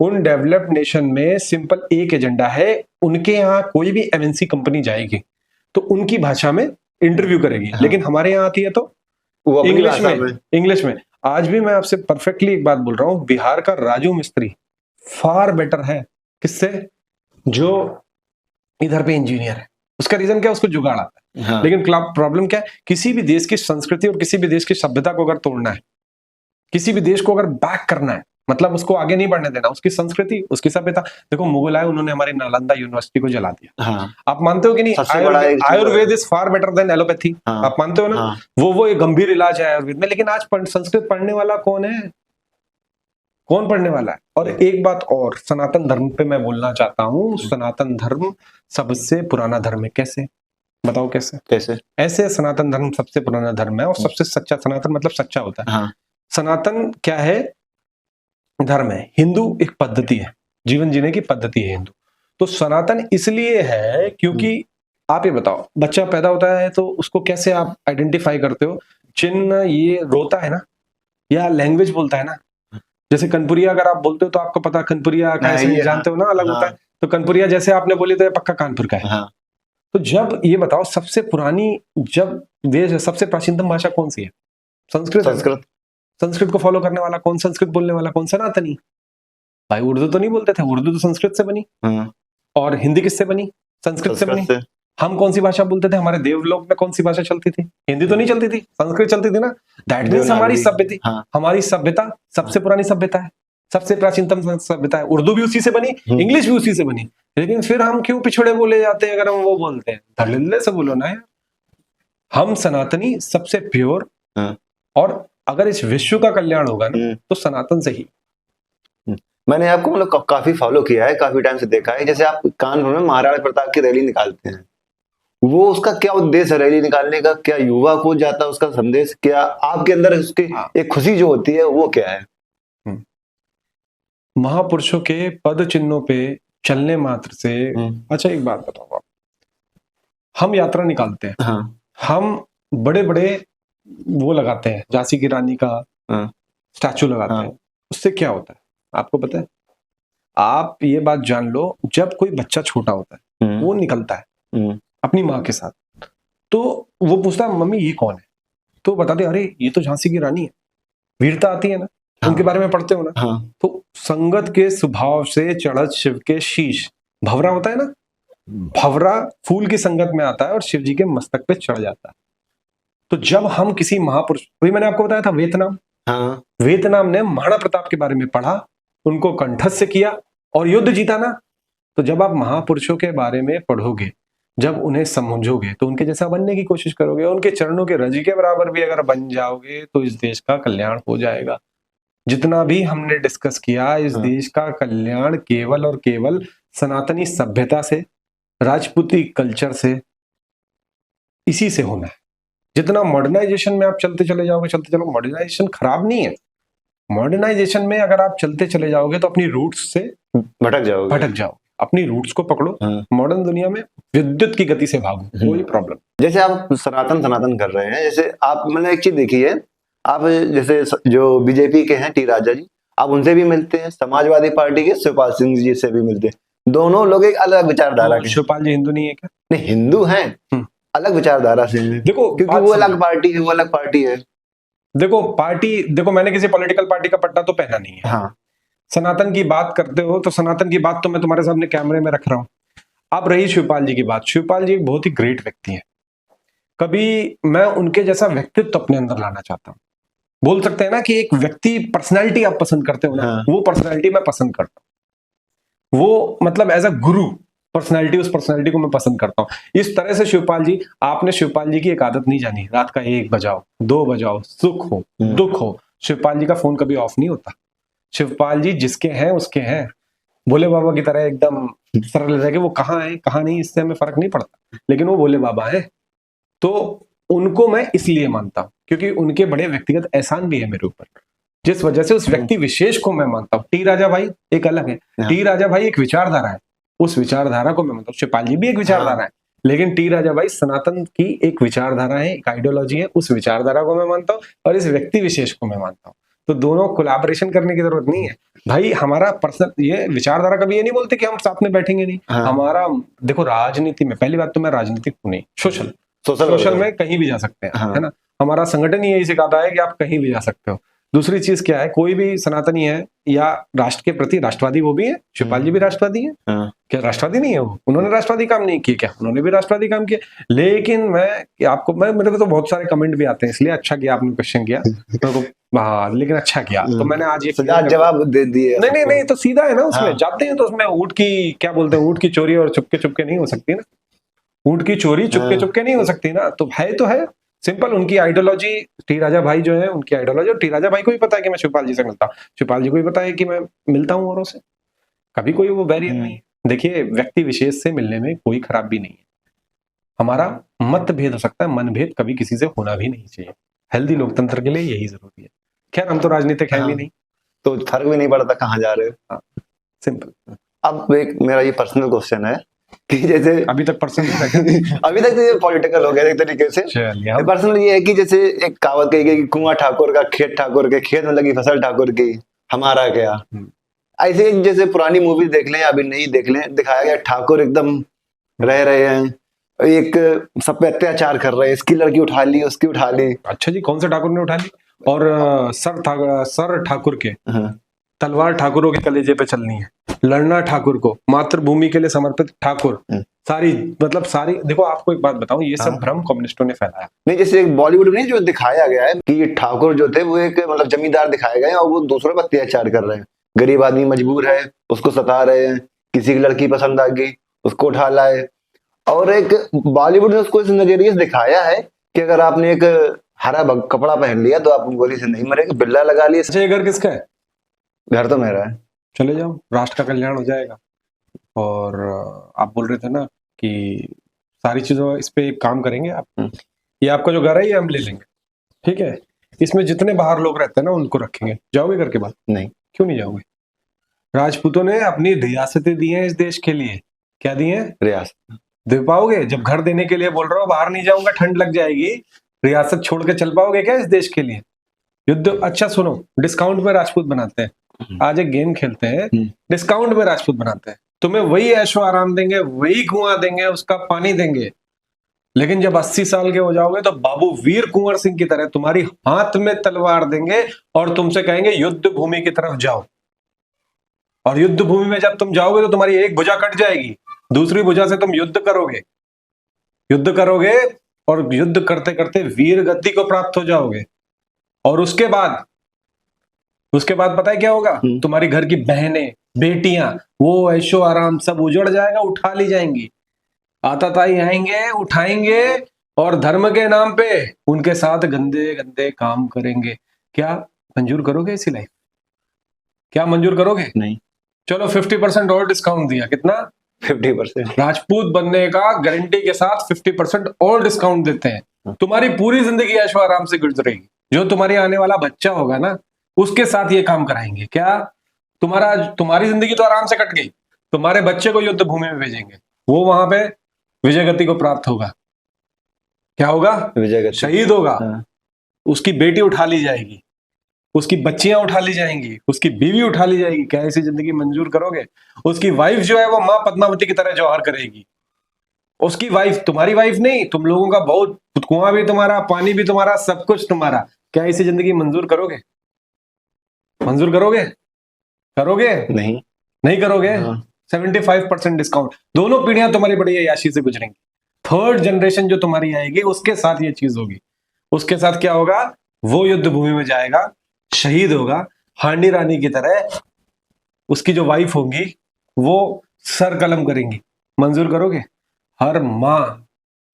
Speaker 1: उन डेवलप्ड नेशन में सिंपल एक एजेंडा है, उनके यहाँ कोई भी एमएनसी कंपनी जाएगी तो उनकी भाषा में इंटरव्यू करेगी। लेकिन हमारे यहाँ आती है तो इंग्लिश में। आज भी मैं आपसे परफेक्टली एक बात बोल रहा हूँ, बिहार का राजू मिस्त्री फार बेटर है किससे? जो इधर पे इंजीनियर है। उसका रीजन क्या? उसको जुगाड़ आता है। लेकिन प्रॉब्लम क्या है? किसी भी देश की संस्कृति और किसी भी देश की सभ्यता को अगर तोड़ना है, किसी भी देश को अगर बैक करना है, मतलब उसको आगे नहीं बढ़ने देना, उसकी संस्कृति, उसकी सभ्यता। देखो मुगल आए, उन्होंने हमारी नालंदा यूनिवर्सिटी को जला दिया। आप मानते हो कि नहीं? Ayurveda is far better than allopathy. आप मानते हो ना? वो एक गंभीर इलाज है आयुर्वेद में। लेकिन आज संस्कृत पढ़ने वाला कौन है? कौन पढ़ने वाला है? और एक बात और, सनातन धर्म पे मैं बोलना चाहता हूँ, सनातन धर्म सबसे पुराना धर्म है। कैसे? बताओ कैसे?
Speaker 2: कैसे?
Speaker 1: ऐसे सनातन धर्म सबसे पुराना धर्म है और सबसे सच्चा। सनातन मतलब सच्चा होता है।
Speaker 2: हाँ।
Speaker 1: सनातन क्या है? धर्म है। हिंदू एक पद्धति है, जीवन जीने की पद्धति है हिंदू। तो सनातन इसलिए है क्योंकि आप ये बताओ, बच्चा पैदा होता है तो उसको कैसे आप आइडेंटिफाई करते हो? चिन्ह, ये रोता है ना, या लैंग्वेज बोलता है ना। जैसे कनपुरिया अगर आप बोलते हो तो आपको पता कनपुरिया का ऐसे जानते हो ना, अलग होता है। तो कनपुरिया जैसे आपने बोली तो ये पक्का कानपुर का है। तो जब ये बताओ, सबसे पुरानी, जब वे सबसे प्राचीनतम भाषा कौन सी है? संस्कृत। संस्कृत। संस्कृत को फॉलो करने वाला कौन? संस्कृत बोलने वाला कौन? सनातनी। भाई उर्दू तो नहीं बोलते थे, उर्दू तो संस्कृत से बनी। और हिंदी किससे बनी? संस्कृत से बनी। हम कौन सी भाषा बोलते थे? हमारे देवलोक में कौन सी भाषा चलती थी? हिंदी तो नहीं चलती थी, संस्कृत चलती थी ना। दैट मीन्स हमारी सभ्यता, हमारी सभ्यता सबसे पुरानी सभ्यता है, सबसे प्राचीनतम सभ्यता है। उर्दू भी उसी से बनी, इंग्लिश भी उसी से बनी। लेकिन फिर हम क्यों पिछड़े बोले जाते हैं अगर हम वो बोलते हैं? धड़ल्ले से बोलो ना यार। हम सनातनी सबसे प्योर, और अगर इस विश्व का कल्याण होगा ना तो सनातन से ही।
Speaker 2: मैंने आपको मतलब काफी फॉलो किया है, काफी टाइम से देखा है। जैसे आप कानपुर में महाराणा प्रताप की रैली निकालते हैं, वो उसका क्या उद्देश्य है रैली निकालने का? क्या युवा को जाता है उसका संदेश? क्या आपके अंदर उसकी एक खुशी जो होती है वो क्या है?
Speaker 1: महापुरुषों के पद चिन्हों पे चलने मात्र से। अच्छा एक बात बताओ आप, हम यात्रा निकालते हैं, हम बड़े बड़े वो लगाते हैं, झांसी की रानी का स्टैचू लगाते हैं, उससे क्या होता है आपको पता है? आप ये बात जान लो, जब कोई बच्चा छोटा होता है वो निकलता है अपनी माँ के साथ, तो वो पूछता है मम्मी ये कौन है? तो बताते अरे ये तो झांसी की रानी है। वीरता आती है ना, उनके बारे में पढ़ते हो ना। तो संगत के स्वभाव से चढ़त शिव के शीश, भवरा होता है ना, भवरा फूल की संगत में आता है और शिव जी के मस्तक पे चढ़ जाता है। तो जब हम किसी महापुरुष, वही मैंने आपको बताया था वियतनाम, वियतनाम ने महाराणा प्रताप के बारे में पढ़ा, उनको कंठस्थ किया और युद्ध जीता ना। तो जब आप महापुरुषों के बारे में पढ़ोगे, जब उन्हें समझोगे, तो उनके जैसा बनने की कोशिश करोगे, उनके चरणों के रज के बराबर भी अगर बन जाओगे तो इस देश का कल्याण हो जाएगा। जितना भी हमने डिस्कस किया, इस देश का कल्याण केवल और केवल सनातनी सभ्यता से, राजपूती कल्चर से, इसी से होना है। जितना मॉडर्नाइजेशन में आप चलते चले जाओगे, चलते चलो, मॉडर्नाइजेशन खराब नहीं है। मॉडर्नाइजेशन में अगर आप चलते चले जाओगे तो अपनी रूट्स से भटक जाओगे। अपनी रूट्स को पकड़ो। मॉडर्न दुनिया में विद्युत की गति से भागो, कोई प्रॉब्लम।
Speaker 2: जैसे आप सनातन कर रहे हैं, जैसे आप, मैंने एक चीज देखी है, आप जैसे जो बीजेपी के हैं टी राजा जी, आप उनसे भी मिलते हैं, समाजवादी पार्टी के शिवपाल सिंह जी से भी मिलते हैं। दोनों लोग एक अलग विचारधारा के।
Speaker 1: शिवपाल जी हिंदू नहीं है क्या?
Speaker 2: नहीं, हिंदू हैं, अलग विचारधारा से। देखो, क्योंकि वो अलग पार्टी है, वो अलग पार्टी है।
Speaker 1: देखो पार्टी, देखो मैंने किसी पॉलिटिकल पार्टी का पट्टा तो पहना नहीं है। सनातन की बात करते हो तो सनातन की बात तो मैं तुम्हारे सामने कैमरे में रख रहा हूं। अब रही शिवपाल जी की बात, शिवपाल जी एक बहुत ही ग्रेट व्यक्ति हैं। कभी मैं उनके जैसा व्यक्तित्व अपने अंदर लाना चाहता हूं। बोल सकते हैं ना कि एक व्यक्ति, पर्सनैलिटी आप पसंद करते हो ना, वो पर्सनैलिटी मैं पसंद करता हूं। वो मतलब एज अ गुरु पर्सनैलिटी, उस पर्सनैलिटी को मैं पसंद करता हूं। इस तरह से शिवपाल जी, आपने शिवपाल जी की एक आदत नहीं जानी, रात का 1 बजाओ, 2 बजाओ, सुख हो दुख हो, शिवपाल जी का फोन कभी ऑफ नहीं होता। शिवपाल जी जिसके हैं उसके हैं, भोले बाबा की तरह एकदम सरल रह के, वो कहाँ है कहाँ नहीं इससे हमें फर्क नहीं पड़ता, लेकिन वो भोले बाबा है। तो उनको मैं इसलिए मानता हूं क्योंकि उनके बड़े व्यक्तिगत एहसान भी है मेरे ऊपर, जिस वजह से उस व्यक्ति विशेष को मैं मानता हूं। टी राजा भाई एक अलग है, टी राजा भाई एक विचारधारा है, उस विचारधारा को मैं मानता हूं। शिवपाल जी भी एक विचारधारा है, लेकिन टी राजा भाई सनातन की एक विचारधारा है, एक आइडियोलॉजी है, उस विचारधारा को मैं मानता हूँ और इस व्यक्ति विशेष को मैं मानता हूँ। तो दोनों कोलैबोरेशन करने की जरूरत नहीं है भाई। हमारा पर्सनल ये विचारधारा कभी ये नहीं बोलते कि हम साथ में बैठेंगे नहीं। हमारा देखो, राजनीति में पहली बात तो मैं राजनीतिक हूं नहीं, सोशल में कहीं भी जा सकते हैं, है ना। हमारा संगठन ही यही सिखाता है कि आप कहीं भी जा सकते हो। दूसरी चीज क्या है, कोई भी सनातनी है या राष्ट्र के प्रति राष्ट्रवादी, वो भी है, शिवपाल जी भी राष्ट्रवादी है। क्या राष्ट्रवादी नहीं है वो? उन्होंने राष्ट्रवादी काम नहीं किए क्या? उन्होंने भी राष्ट्रवादी काम किया। लेकिन मैं मेरे को तो बहुत सारे कमेंट भी आते हैं, इसलिए अच्छा किया आपने क्वेश्चन किया तो। हाँ, लेकिन अच्छा किया। तो मैंने आज ये
Speaker 2: जवाब दे दिए।
Speaker 1: नहीं तो सीधा है ना, उसमें जाते हैं तो उसमें ऊँट की क्या बोलते हैं, ऊँट की चोरी और चुपके चुपके नहीं हो सकती ना। ऊँट की चोरी चुपके चुपके नहीं हो सकती ना। तो है सिंपल। उनकी आइडियोलॉजी, टी राजा भाई जो है उनकी आइडियोलॉजी, और टी राजा भाई को भी पता है कि मैं शिवपाल जी से मिलता हूँ, शिवपाल जी को भी पता है कि मैं मिलता हूँ औरों से, कभी कोई वो बैरियर नहीं है। देखिए, व्यक्ति विशेष से मिलने में कोई खराबी नहीं है। हमारा मतभेद हो सकता है, मनभेद कभी किसी से होना भी नहीं चाहिए। हेल्दी लोकतंत्र के लिए यही जरूरी है। खैर, हम तो राजनीतिक है भी नहीं,
Speaker 2: तो फर्क भी नहीं पड़ता कहाँ जा रहे हो।
Speaker 1: सिंपल।
Speaker 2: अब एक मेरा ये पर्सनल क्वेश्चन है कि जैसे
Speaker 1: अभी तक पर्सनल
Speaker 2: अभी तक तो ये पॉलिटिकल हो गया एक तरीके से। पर्सनल ये है कि जैसे एक कहावत कही गई कि कुआं ठाकुर का, खेत ठाकुर के, खेत में लगी फसल ठाकुर की, हमारा क्या। ऐसे जैसे पुरानी मूवी देख लें, अभी नई देख लें, दिखाया गया ठाकुर एकदम रह रहे हैं, एक सब पे अत्याचार कर रहे हैं, इसकी लड़की उठा ली, उसकी उठा ली।
Speaker 1: अच्छा जी, कौन से ठाकुर ने उठा ली? और सर ठाकुर के तलवार ठाकुरों के कलेजे पे चलनी है, लड़ना ठाकुर को, मातृभूमि के लिए समर्पित ठाकुर, सारी मतलब सारी। देखो, आपको एक बात बताऊं, ये सब भ्रम कम्युनिस्टों ने फैलाया।
Speaker 2: नहीं, जैसे बॉलीवुड में जो दिखाया गया है कि ये ठाकुर जो थे वो एक मतलब जमींदार दिखाए गए और वो दूसरों पर अत्याचार कर रहे हैं, गरीब आदमी मजबूर है, उसको सता रहे हैं, किसी की लड़की पसंद आ गई, उसको उठा लाए। और एक बॉलीवुड ने उसको इस नजरिए से दिखाया है कि अगर आपने एक हरा कपड़ा पहन लिया तो आप गोली से नहीं मरेंगे, बिल्ला लगा लिया।
Speaker 1: अच्छा, ये घर किसका है?
Speaker 2: घर तो मेरा है।
Speaker 1: चले जाओ, राष्ट्र का कल्याण हो जाएगा। और आप बोल रहे थे ना कि सारी चीजों इस पे एक काम करेंगे आप, ये आपका जो घर है ये हम ले लेंगे, ठीक है? इसमें जितने बाहर लोग रहते हैं ना उनको रखेंगे। जाओगे घर के बाद?
Speaker 2: नहीं।
Speaker 1: क्यों नहीं जाओगे? राजपूतों ने अपनी रियासतें दी हैं इस देश के लिए। क्या दी हैं?
Speaker 2: रियासत
Speaker 1: दे पाओगे? जब घर देने के लिए बोल रहा हो, बाहर नहीं जाऊंगा, ठंड लग जाएगी, रियासत छोड़ के चल पाओगे क्या इस देश के लिए? युद्ध, अच्छा सुनो, डिस्काउंट में राजपूत बनाते हैं। आज एक गेम खेलते हैं, डिस्काउंट में राजपूत बनाते हैं। तुम्हें वही ऐशो आराम देंगे, वही कुआं देंगे, उसका पानी देंगे, लेकिन जब 80 साल के हो जाओगे तो बाबू वीर कुंवर सिंह की तरह तुम्हारी हाथ में तलवार देंगे और तुमसे कहेंगे युद्ध भूमि की तरफ जाओ। और युद्ध भूमि में जब तुम जाओगे तो तुम्हारी एक भुजा कट जाएगी, दूसरी भुजा से तुम युद्ध करोगे, युद्ध करोगे और युद्ध करते करते वीर गद्दी को प्राप्त हो जाओगे। और उसके बाद पता है क्या होगा? तुम्हारी घर की बहनें, बेटियां, वो ऐशो आराम सब उजड़ जाएगा, उठा ली जाएंगी। आताताई आएंगे, उठाएंगे और धर्म के नाम पे उनके साथ गंदे गंदे काम करेंगे। क्या मंजूर करोगे ऐसी लाइफ? क्या मंजूर करोगे?
Speaker 2: नहीं।
Speaker 1: चलो 50% और डिस्काउंट दिया। कितना?
Speaker 2: 50%।
Speaker 1: राजपूत बनने का गारंटी के साथ 50% और डिस्काउंट देते हैं। तुम्हारी पूरी जिंदगी ऐशो आराम से गुजरेगी। जो तुम्हारी आने वाला बच्चा होगा ना, उसके साथ ये काम कराएंगे। क्या? तुम्हारी जिंदगी तो आराम से कट गई, तुम्हारे बच्चे को युद्ध भूमि में भेजेंगे, वो वहां पे विजय गति को प्राप्त होगा। क्या होगा?
Speaker 2: विजय गति,
Speaker 1: शहीद होगा। उसकी बेटी उठा ली जाएगी, उसकी बच्चियां उठा ली जाएंगी, उसकी बीवी उठा ली जाएगी। क्या ऐसी जिंदगी मंजूर करोगे? उसकी वाइफ जो है वो मां पद्मावती की तरह जौहर करेगी। उसकी वाइफ, तुम्हारी वाइफ नहीं, तुम लोगों का बहुत, कुआं भी तुम्हारा, पानी भी तुम्हारा, सब कुछ तुम्हारा। क्या ऐसी जिंदगी मंजूर करोगे? मंजूर करोगे? करोगे?
Speaker 2: नहीं।
Speaker 1: नहीं करोगे। 75% डिस्काउंट। दोनों पीढ़ियां तुम्हारी बड़ी अय्याशी से गुजरेंगी। थर्ड जनरेशन जो तुम्हारी आएगी उसके साथ ये चीज होगी। उसके साथ क्या होगा? वो युद्ध भूमि में जाएगा, शहीद होगा, हांडी रानी की तरह। उसकी जो वाइफ होंगी वो सर कलम करेंगी। मंजूर करोगे? हर माँ,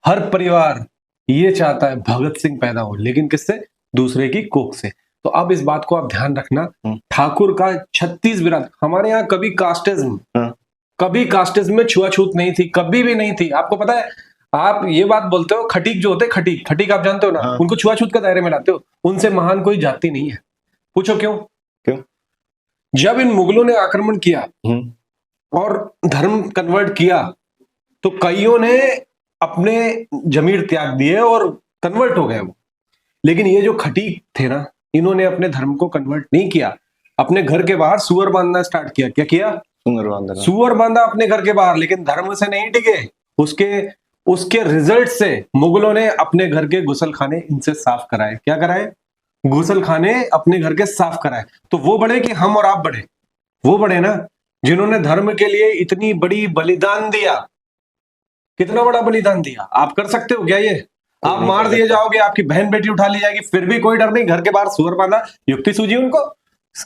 Speaker 1: हर परिवार ये चाहता है भगत सिंह पैदा हो, लेकिन किससे? दूसरे की कोख से। तो अब इस बात को आप ध्यान रखना, ठाकुर का 36 विरासत। हमारे यहाँ कभी कास्टिज्म में छुआछूत नहीं थी, कभी भी नहीं थी। आपको पता है, आप ये बात बोलते हो, खटीक जो होते, खटीक आप जानते हो ना, उनको छुआछूत का दायरे में लाते हो। उनसे महान कोई जाति नहीं है। पूछो क्यों? जब इन मुगलों ने आक्रमण किया और धर्म कन्वर्ट किया तो कईयों ने अपने जमीर त्याग दिए और कन्वर्ट हो गए वो। लेकिन ये जो खटीक थे ना, इन्होंने अपने धर्म को कन्वर्ट नहीं किया। अपने घर के बाहर सुअर बांधना स्टार्ट किया। क्या किया? सुअर बांधा अपने घर के बाहर, लेकिन धर्म से नहीं टिके। उसके रिजल्ट से मुगलों ने अपने घर के गुसलखाने इनसे साफ कराए। क्या कराए? गुसलखाने अपने घर के साफ कराए। तो वो बढ़े कि हम और आप बढ़े? वो बढ़े ना, जिन्होंने धर्म के लिए इतनी बड़ी बलिदान दिया। कितना बड़ा बलिदान दिया? आप कर सकते हो क्या ये? आप मार दिए जाओगे, आपकी बहन बेटी उठा ली जाएगी, फिर भी कोई डर नहीं। घर के बाहर सुअर बांधा, युक्ति सूझी उनको।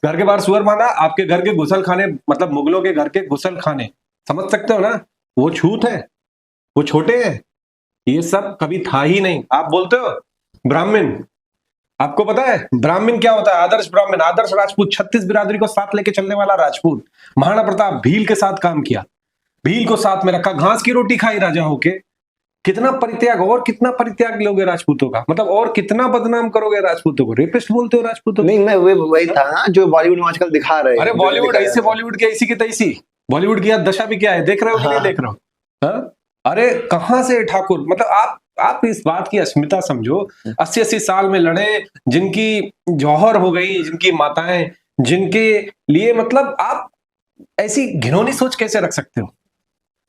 Speaker 1: घर के बाहर सुअर बांधा, आपके घर के गुसलखाने, मतलब मुगलों के घर के गुसलखाने, समझ सकते हो ना? वो छूत है, वो छोटे हैं, ये सब कभी था ही नहीं। आप बोलते हो ब्राह्मण, आपको पता है ब्राह्मण क्या होता है? आदर्श ब्राह्मण, आदर्श राजपूत, 36 बिरादरी को साथ लेके चलने वाला राजपूत। महाराणा प्रताप भील के साथ काम किया, भील को साथ में रखा, घास की रोटी खाई राजा होके। कितना परित्याग, और कितना परित्याग लोगे राजपूतों का, मतलब और कितना बदनाम करोगे राजपूतों को? रेपिस्ट बोलते हो राजपूतों को?
Speaker 2: नहीं, मैं वही था ना जो बॉलीवुड में आजकल दिखा रहे हैं।
Speaker 1: अरे बॉलीवुड ऐसे, बॉलीवुड की ऐसी की तैसी, बॉलीवुड की दशा भी क्या है, देख रहे हो कि नहीं देख रहे हो? हाँ? अरे कहां से ठाकुर, मतलब आप इस बात की अस्मिता समझो। 80-80 साल में लड़े, जिनकी जौहर हो गई, जिनकी माताएं, जिनके लिए, मतलब आप ऐसी घिनौनी सोच कैसे रख सकते हो?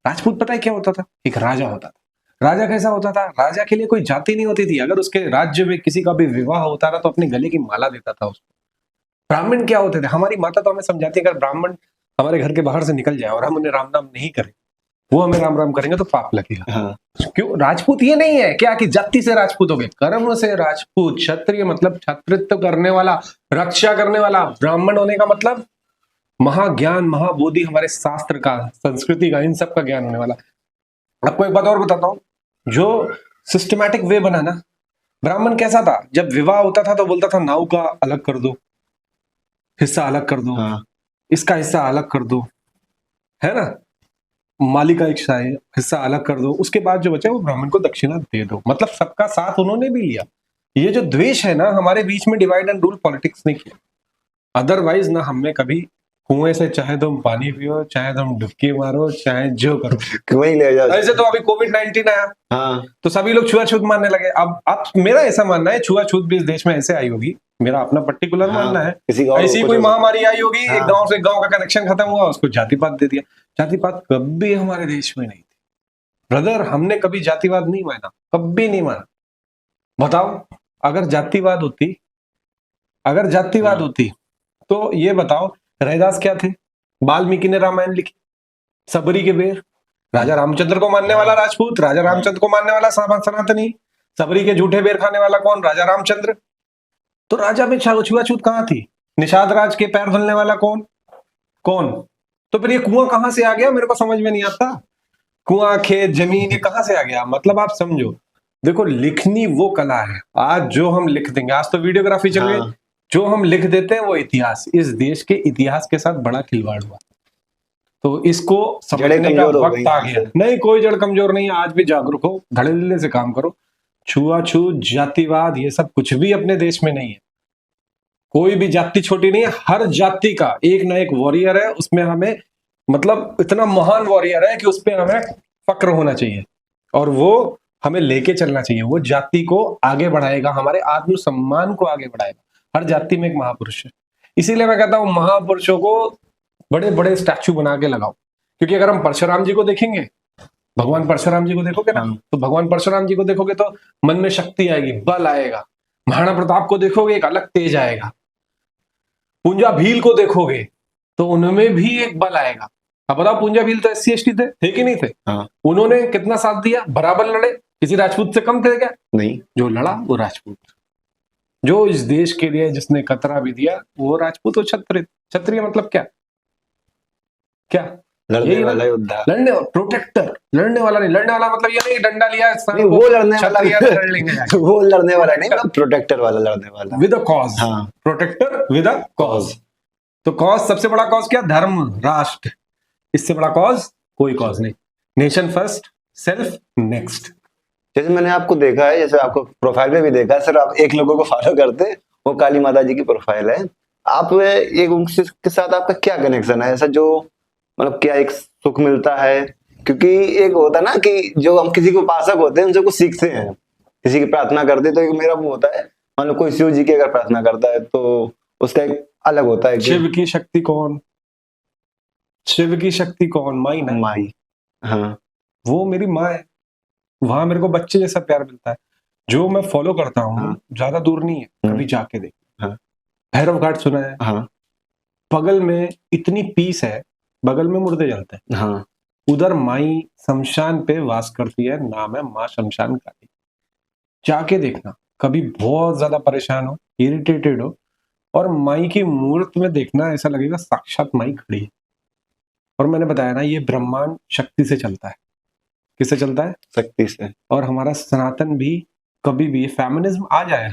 Speaker 1: राजपूत पता है क्या होता था? एक राजा होता था। राजा कैसा होता था? राजा के लिए कोई जाति नहीं होती थी। अगर उसके राज्य में किसी का भी विवाह होता था तो अपने गले की माला देता था उसको। ब्राह्मण क्या होते थे? हमारी माता तो हमें समझाती है, अगर ब्राह्मण हमारे घर के बाहर से निकल जाए और हम उन्हें राम नाम नहीं करें, वो हमें राम राम करेंगे तो पाप लगेगा।
Speaker 2: हाँ।
Speaker 1: क्यों? राजपूत ये नहीं है क्या कि जाति से राजपूत हो गए, कर्म से राजपूत। क्षत्रिय मतलब छात्रित्व करने वाला, रक्षा करने वाला। ब्राह्मण होने का मतलब महाज्ञान, महाबोधि, हमारे शास्त्र का, संस्कृति का, इन सब का ज्ञान होने वाला। आपको एक बात और बताता हूं, जो सिस्टमैटिक वे बना ना, ब्राह्मण कैसा था? जब विवाह होता था तो बोलता था नाव का अलग कर दो, हिस्सा अलग कर दो,
Speaker 2: हाँ।
Speaker 1: इसका हिस्सा अलग कर दो, है ना, माली का एक हिस्सा अलग कर दो, उसके बाद जो बचा वो ब्राह्मण को दक्षिणा दे दो। मतलब सबका साथ उन्होंने भी लिया। ये जो द्वेष है ना हमारे बीच में, डिवाइड एंड रूल पॉलिटिक्स ने किया। अदरवाइज ना हमने कभी कुएं से चाहे तुम पानी पियो, चाहे तुम डुबकी मारो, चाहे जो करो,
Speaker 2: क्यों ले जाओ।
Speaker 1: ऐसे तो अभी कोविड-19 आया,
Speaker 2: हाँ।
Speaker 1: तो सभी लोग छुआछूत मानने लगे। अब मेरा ऐसा मानना है, छुआछूत भी इस देश में ऐसे आई होगी, मेरा अपना पर्टिकुलर मानना है। ऐसी कोई महामारी आई होगी, एक गांव से गांव का कनेक्शन खत्म हुआ, उसको जातिवाद दे दिया। जातिवाद कभी हमारे देश में नहीं थी ब्रदर, हमने कभी जातिवाद नहीं माना, कभी नहीं माना। बताओ, अगर जातिवाद होती तो ये बताओ, रैदास क्या थे? वाल्मीकि ने रामायण लिखी, सबरी के बेर, राजा रामचंद्र को मानने वाला राजपूत, राजा रामचंद्र को मानने वाला सनातनी, सबरी के झूठे बेर खाने वाला कौन? राजा रामचंद्र। तो राजा में छुआछूत कहां थी? निषाद राज के पैर धुलने वाला कौन? तो फिर ये कुआं कहां से आ गया? मेरे को समझ में नहीं आता। कुआं, खेत, जमीन, ये कहां से आ गया? मतलब आप समझो, देखो लिखनी वो कला है। आज जो हम लिख देंगे, आज तो वीडियोग्राफी चल रही है, जो हम लिख देते हैं वो इतिहास, इस देश के इतिहास के साथ बड़ा खिलवाड़ हुआ। तो इसको समझने का वक्त आ गया। नहीं, कोई जड़ कमजोर नहीं है, आज भी जागरूक हो, धड़ल्ले से काम करो। छुआछूत, जातिवाद, ये सब कुछ भी अपने देश में नहीं है। कोई भी जाति छोटी नहीं है, हर जाति का एक ना एक वॉरियर है, उसमें हमें, मतलब इतना महान वॉरियर है कि उस पर हमें फक्र होना चाहिए और वो हमें लेके चलना चाहिए। वो जाति को आगे बढ़ाएगा, हमारे आत्मसम्मान को आगे बढ़ाएगा। हर जाति में एक महापुरुष है। इसीलिए मैं कहता हूं महापुरुषों को बड़े बड़े स्टैचू बना के लगाओ, क्योंकि अगर हम परशुराम जी को देखेंगे, भगवान परशुराम जी को देखोगे ना, तो भगवान परशुराम जी को देखोगे तो मन में शक्ति आएगी, बल आएगा। महाराणा प्रताप को देखोगे, एक अलग तेज आएगा। पूंजा भील को देखोगे तो उनमें भी एक बल आएगा। अब बताओ, पूंजा भील तो SC/ST थे कि नहीं थे? उन्होंने कितना साथ दिया, बराबर लड़े, किसी राजपूत से कम थे क्या? नहीं, जो लड़ा वो राजपूत। जो इस देश के लिए जिसने कतरा भी दिया वो राजपूत और क्षत्रिय। क्षत्रिय मतलब क्या?
Speaker 2: लड़ने वाला योद्धा,
Speaker 1: लड़ने, प्रोटेक्टर, लड़ने वाला नहीं। लड़ने वाला मतलब ये नहीं डंडा लिया,
Speaker 2: नहीं, वो लड़ने वाला
Speaker 1: लड़ लेंगे
Speaker 2: वो लड़ने वाला नहीं, मतलब प्रोटेक्टर वाला, लड़ने वाला
Speaker 1: with a cause. Protector with a cause. तो कॉज, सबसे बड़ा कॉज क्या? धर्म, राष्ट्र। इससे बड़ा कॉज कोई कॉज नहीं। Nation first, self next.
Speaker 2: जैसे मैंने आपको देखा है, जैसे आपको प्रोफाइल में भी देखा है, सर आप एक लोगों को फॉलो करते, वो काली माता जी की प्रोफाइल है। आप एक उनके साथ आपका क्या कनेक्शन है ऐसा, जो मतलब क्या एक सुख मिलता है? क्योंकि एक होता है ना कि जो हम किसी के उपासक होते हैं उनसे कुछ सीखते हैं, किसी की प्रार्थना करते, तो एक मेरा वो होता है, मान लो कोई शिव जी की अगर प्रार्थना करता है तो उसका एक अलग होता है।
Speaker 1: शिव की शक्ति कौन? शिव की शक्ति कौन? माई ना,
Speaker 2: माई। हाँ,
Speaker 1: वो मेरी माँ है। वहां मेरे को बच्चे जैसा प्यार मिलता है। जो मैं फॉलो करता हूँ, ज्यादा दूर नहीं है, कभी जाके देख। भैरव घाट सुना है? बगल में इतनी पीस है, बगल में मुर्दे जलते हैं। उधर माई शमशान पे वास करती है, नाम है माँ शमशान काली। जाके देखना, कभी बहुत ज्यादा परेशान हो, इरिटेटेड हो, और माई की मूर्त में देखना, ऐसा लगेगा साक्षात माई खड़ी है। और मैंने बताया ना, ये ब्रह्मांड शक्ति से चलता है। किससे चलता है? शक्ति से। और हमारा सनातन भी कभी भी फेमिनिज्म आ जाए,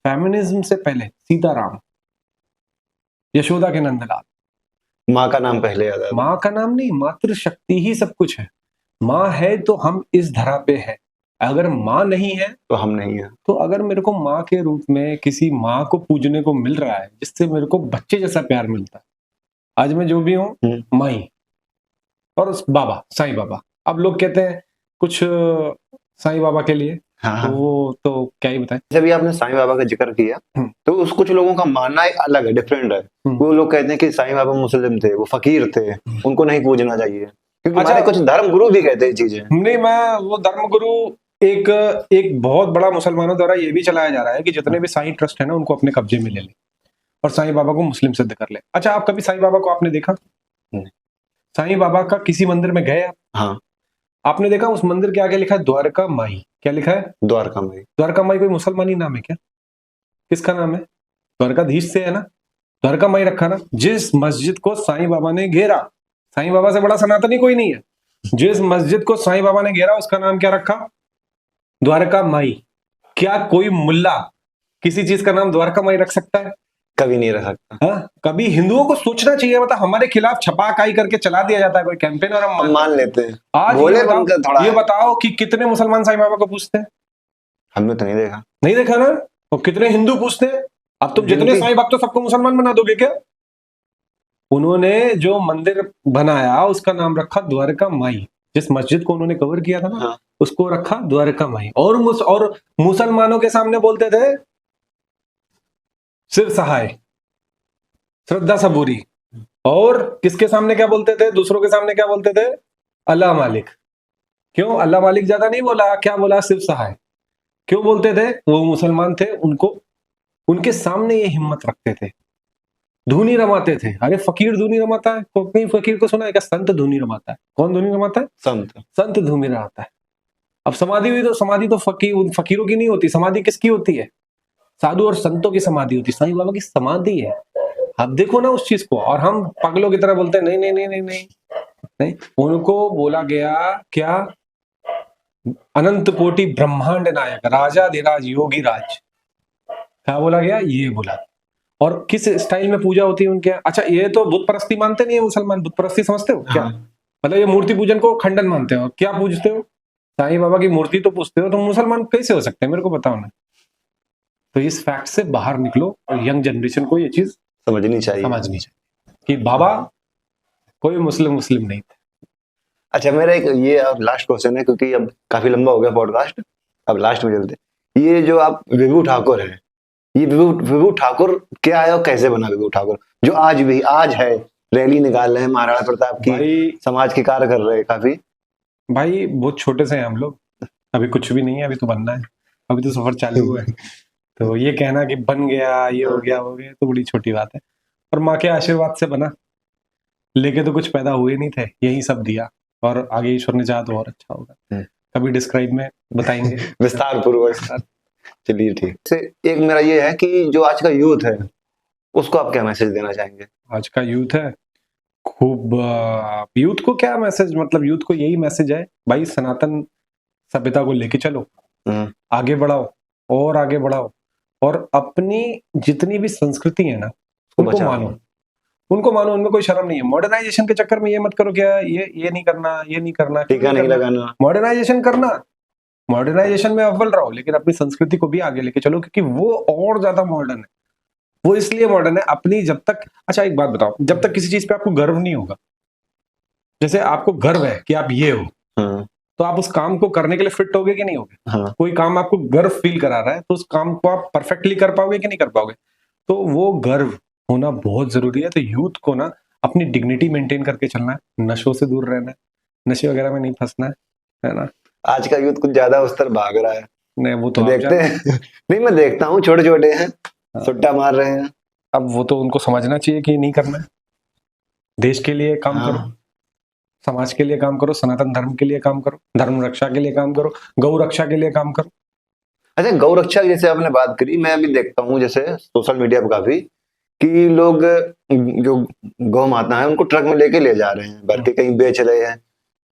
Speaker 1: फेमिनिज्म से पहले सीताराम, यशोदा के नंदलाल,
Speaker 2: माँ का नाम पहले याद आता।
Speaker 1: माँ का नाम नहीं, मातृशक्ति ही सब कुछ है। माँ है तो हम इस धरा पे है, अगर माँ नहीं है
Speaker 2: तो हम नहीं है।
Speaker 1: तो अगर मेरे को माँ के रूप में किसी माँ को पूजने को मिल रहा है जिससे मेरे को बच्चे जैसा प्यार मिलता है, आज मैं जो भी हूँ माँ ही, और उस बाबा साईं बाबा, अब लोग कहते हैं कुछ साईं बाबा के लिए,
Speaker 2: हाँ।
Speaker 1: तो वो तो क्या ही बताएं।
Speaker 2: जब ये आपने साईं बाबा का जिक्र किया तो उस कुछ लोगों का मानना एक अलग है, डिफरेंट है। वो लोग कहते हैं कि साईं बाबा मुस्लिम थे, वो फकीर थे, उनको नहीं पूजना चाहिए, क्योंकि
Speaker 1: अच्छा,
Speaker 2: हमारे कुछ धर्म गुरु भी कहते हैं चीजें।
Speaker 1: नहीं, मैं वो धर्म गुरु एक एक बहुत बड़ा मुसलमानों द्वारा ये भी चलाया जा रहा है कि जितने भी साईं ट्रस्ट है ना उनको अपने कब्जे में ले ले और साईं बाबा को मुस्लिम सिद्ध कर ले। अच्छा, आप कभी साईं बाबा को आपने देखा? साईं बाबा का किसी मंदिर में गए आप?
Speaker 2: हाँ।
Speaker 1: आपने देखा उस मंदिर के आगे लिखा है द्वारका माई? क्या लिखा है?
Speaker 2: द्वारका माई।
Speaker 1: द्वारका माई कोई मुसलमानी नाम है क्या? किसका नाम है? द्वारकाधीश से है ना, द्वारका माई रखा ना। जिस मस्जिद को साईं बाबा ने घेरा, साईं बाबा से बड़ा सनातनी कोई नहीं है, जिस मस्जिद को साईं बाबा ने घेरा उसका नाम क्या रखा? द्वारका माई। क्या कोई मुल्ला किसी चीज का नाम द्वारका माई रख सकता है?
Speaker 2: कभी नहीं रह सकता।
Speaker 1: हाँ, कभी हिंदुओं को सोचना चाहिए, मतलब हमारे खिलाफ छपाकाई करके चला दिया जाता है कोई कैंपेन और हम
Speaker 2: मान लेते हैं।
Speaker 1: आज
Speaker 2: बोले
Speaker 1: ये बताओ कि कितने मुसलमान साईं बाबा को पूछते हैं?
Speaker 2: हमने तो नहीं देखा।
Speaker 1: नहीं देखा ना। और कितने हिंदू पूछते हैं? अब तुम जितने साईं भक्त हो सबको मुसलमान बना दोगे क्या? उन्होंने जो मंदिर बनाया उसका नाम रखा द्वारका माई, जिस मस्जिद को उन्होंने कवर किया था ना,
Speaker 2: हाँ।
Speaker 1: उसको रखा द्वारका माई। और मुसलमानों के सामने बोलते थे शिव सहाय, श्रद्धा सबूरी, और किसके सामने क्या बोलते थे? दूसरों के सामने क्या बोलते थे? अल्लाह मालिक। क्यों अल्लाह मालिक ज्यादा नहीं बोला? क्या बोला? शिव सहाय। क्यों बोलते थे? वो मुसलमान थे, उनको उनके सामने ये हिम्मत रखते थे, धूनी रमाते थे। अरे फकीर धूनी रमाता है? कोई फकीर को सुना है क्या? संत धूनी रमाता है। कौन धूनी रमाता है? संत धूनी रमाता है। अब समाधि हुई तो समाधि तो फकीरों की नहीं होती, समाधि किसकी होती है? साधु और संतों की समाधि होती है। साईं बाबा की समाधि है। अब देखो ना उस चीज को, और हम पागलों की तरह बोलते हैं नहीं नहीं नहीं नहीं नहीं नहीं। उनको बोला गया क्या? अनंत कोटि ब्रह्मांड नायक राजाधिराज योगी राज। क्या बोला गया? ये बोला। और किस स्टाइल में पूजा होती है उनके यहाँ? अच्छा, ये तो बुत परस्ती मानते नहीं है मुसलमान। बुत परस्ती समझते हो क्या? मतलब ये मूर्ति पूजन को खंडन मानते हो। क्या पूजते हो? साईं बाबा की मूर्ति तो पूजते हो, तो मुसलमान कैसे हो सकते हैं? मेरे को बताओ ना। तो इस फैक्ट से बाहर निकलो और यंग जनरेशन को ये चीज समझनी चाहिए कि बाबा कोई मुस्लिम नहीं थे।
Speaker 2: अच्छा, मेरा एक ये लास्ट क्वेश्चन है, क्योंकि अब काफी लंबा हो गया पॉडकास्ट, अब लास्ट में चलते। ये जो आप विभू ठाकुर है, ये विभू ठाकुर क्या है और कैसे बना विभू ठाकुर, जो आज है, रैली निकाल रहे हैं, महाराणा प्रताप की समाज के कार्य कर रहे हैं काफी?
Speaker 1: भाई बहुत छोटे से हैं हम लोग, अभी कुछ भी नहीं है, अभी तो बनना है, अभी तो सफर चालू हुआ है। तो ये कहना कि बन गया, ये हो गया तो बड़ी छोटी बात है। और माँ के आशीर्वाद से बना, लेके तो कुछ पैदा हुए नहीं थे, यही सब दिया, और आगे ईश्वर ने चाहा तो और अच्छा होगा। कभी डिस्क्राइब में बताएंगे
Speaker 2: विस्तार पूर्वक। चलिए ठीक से। एक मेरा ये है कि जो आज का यूथ है उसको आप क्या मैसेज देना चाहेंगे?
Speaker 1: आज का यूथ है खूब, यूथ को क्या मैसेज, मतलब यूथ को यही मैसेज है भाई, सनातन सभ्यता को लेके चलो, आगे बढ़ाओ और आगे बढ़ाओ, और अपनी जितनी भी संस्कृति है ना उनको मानो, उनमें कोई शर्म नहीं है। मॉडर्नाइजेशन के चक्कर में ये मत करो क्या ये नहीं करना,
Speaker 2: टीका नहीं लगाना।
Speaker 1: मॉडर्नाइजेशन करना, मॉडर्नाइजेशन में अव्वल रहो, लेकिन अपनी संस्कृति को भी आगे लेके चलो, क्योंकि वो और ज्यादा मॉडर्न है। वो इसलिए मॉडर्न है अपनी जब तक, अच्छा एक बात बताओ, जब तक किसी चीज पे आपको गर्व नहीं होगा, जैसे आपको गर्व है कि आप ये हो, तो आप उस काम को करने के लिए फिट होगे कि नहीं होगे? कोई काम आपको गर्व फील करा रहा है तो उस काम को आप परफेक्टली कर पाओगे कि नहीं कर पाओगे? तो वो गर्व होना बहुत जरूरी है। तो यूथ को ना अपनी डिग्निटी मेंटेन करके चलना है, नशों से दूर रहना है, नशे वगैरह में नहीं फंसना है ना।
Speaker 2: आज का यूथ कुछ ज्यादा उस तरफ भाग रहा है।
Speaker 1: नहीं वो तो
Speaker 2: देखते हैं नहीं, मैं देखता हूँ छोटे छोटे हैं, सुट्टा मार रहे हैं।
Speaker 1: अब वो तो उनको समझना चाहिए कि नहीं करना है। देश के लिए काम करो, समाज के लिए काम करो, सनातन धर्म के लिए काम करो, धर्म रक्षा के लिए काम करो, गौ रक्षा के लिए काम करो।
Speaker 2: अच्छा, गौ रक्षा जैसे आपने बात करी, मैं अभी देखता हूँ जैसे सोशल मीडिया पर काफी कि लोग जो गौ माता है उनको ट्रक में लेके ले जा रहे हैं, भर के कहीं बेच रहे हैं।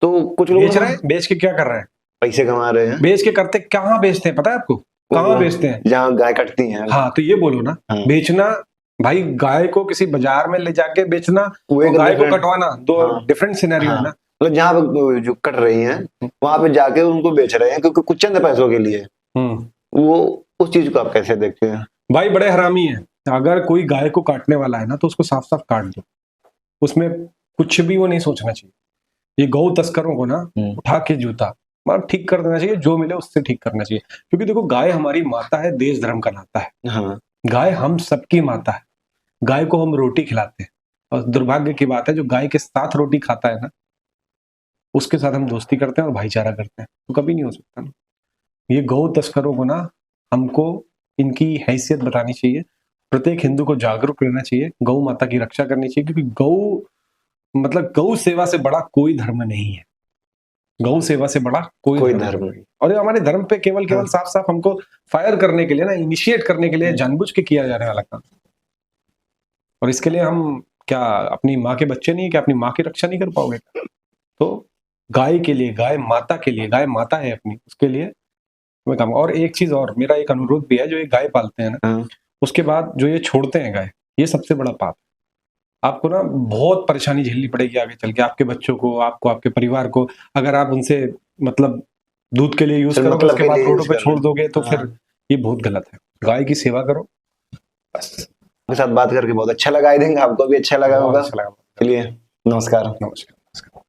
Speaker 2: तो कुछ लोग
Speaker 1: बेच के क्या कर रहे हैं?
Speaker 2: पैसे कमा रहे हैं।
Speaker 1: बेच के करते कहाँ बेचते हैं पता है आपको? कहाँ बेचते हैं?
Speaker 2: जहाँ गाय कटती है।
Speaker 1: हाँ, तो ये बोलो ना, बेचना भाई, गाय को किसी बाजार में ले जाके बेचना और गाय को कटवाना, दो डिफरेंट सिनेरियो है ना।
Speaker 2: मतलब जहाँ पे जो कट रही हैं वहां पे जाके उनको बेच रहे हैं क्योंकि कुछ चंद पैसों के लिए। वो उस चीज को आप कैसे देखते हैं?
Speaker 1: भाई बड़े हरामी है। अगर कोई गाय को काटने वाला है ना तो उसको साफ साफ काट दो, उसमें कुछ भी वो नहीं सोचना चाहिए। ये गौ तस्करों को ना उठा के जूता मतलब ठीक कर देना चाहिए, जो मिले उससे ठीक करना चाहिए। क्योंकि देखो, गाय हमारी माता है, देश धर्म का नाता है।
Speaker 2: हाँ।
Speaker 1: गाय हम सबकी माता है। गाय को हम रोटी खिलाते हैं, और दुर्भाग्य की बात है जो गाय के साथ रोटी खाता है ना, उसके साथ हम दोस्ती करते हैं और भाईचारा करते हैं, तो कभी नहीं हो सकता ना। ये गौ तस्करों को ना हमको इनकी हैसियत बतानी चाहिए। प्रत्येक हिंदू को जागरूक रहना चाहिए, गौ माता की रक्षा करनी चाहिए, क्योंकि गौ मतलब गौ सेवा से बड़ा कोई धर्म नहीं है। गौ सेवा से बड़ा कोई धर्म नहीं। और ये हमारे धर्म पे केवल साफ साफ हमको फायर करने के लिए ना, इनिशिएट करने के लिए जानबूझ के किया जाने वाला काम। और इसके लिए हम क्या अपनी माँ के बच्चे नहीं है? क्या अपनी माँ की रक्षा नहीं कर पाओगे? तो गाय के लिए, गाय माता के लिए, गाय माता है अपनी, उसके लिए मैं काम। और एक चीज और, मेरा एक अनुरोध भी है, जो ये गाय पालते हैं ना, उसके बाद जो ये छोड़ते हैं गाय, ये सबसे बड़ा पाप। आपको ना बहुत परेशानी झेलनी पड़ेगी आगे चल के, आपके बच्चों को, आपको, आपके परिवार को। अगर आप उनसे मतलब दूध के लिए यूज करोगे, उसके बाद रोडों पे छोड़ दोगे, तो फिर ये बहुत गलत है। गाय की सेवा करो बस।
Speaker 2: आपके साथ बात करके बहुत अच्छा लगा। आई थिंक आपको भी अच्छा लगा होगा।
Speaker 1: अच्छा लगा।
Speaker 2: चलिए, नमस्कार।
Speaker 1: नमस्कार।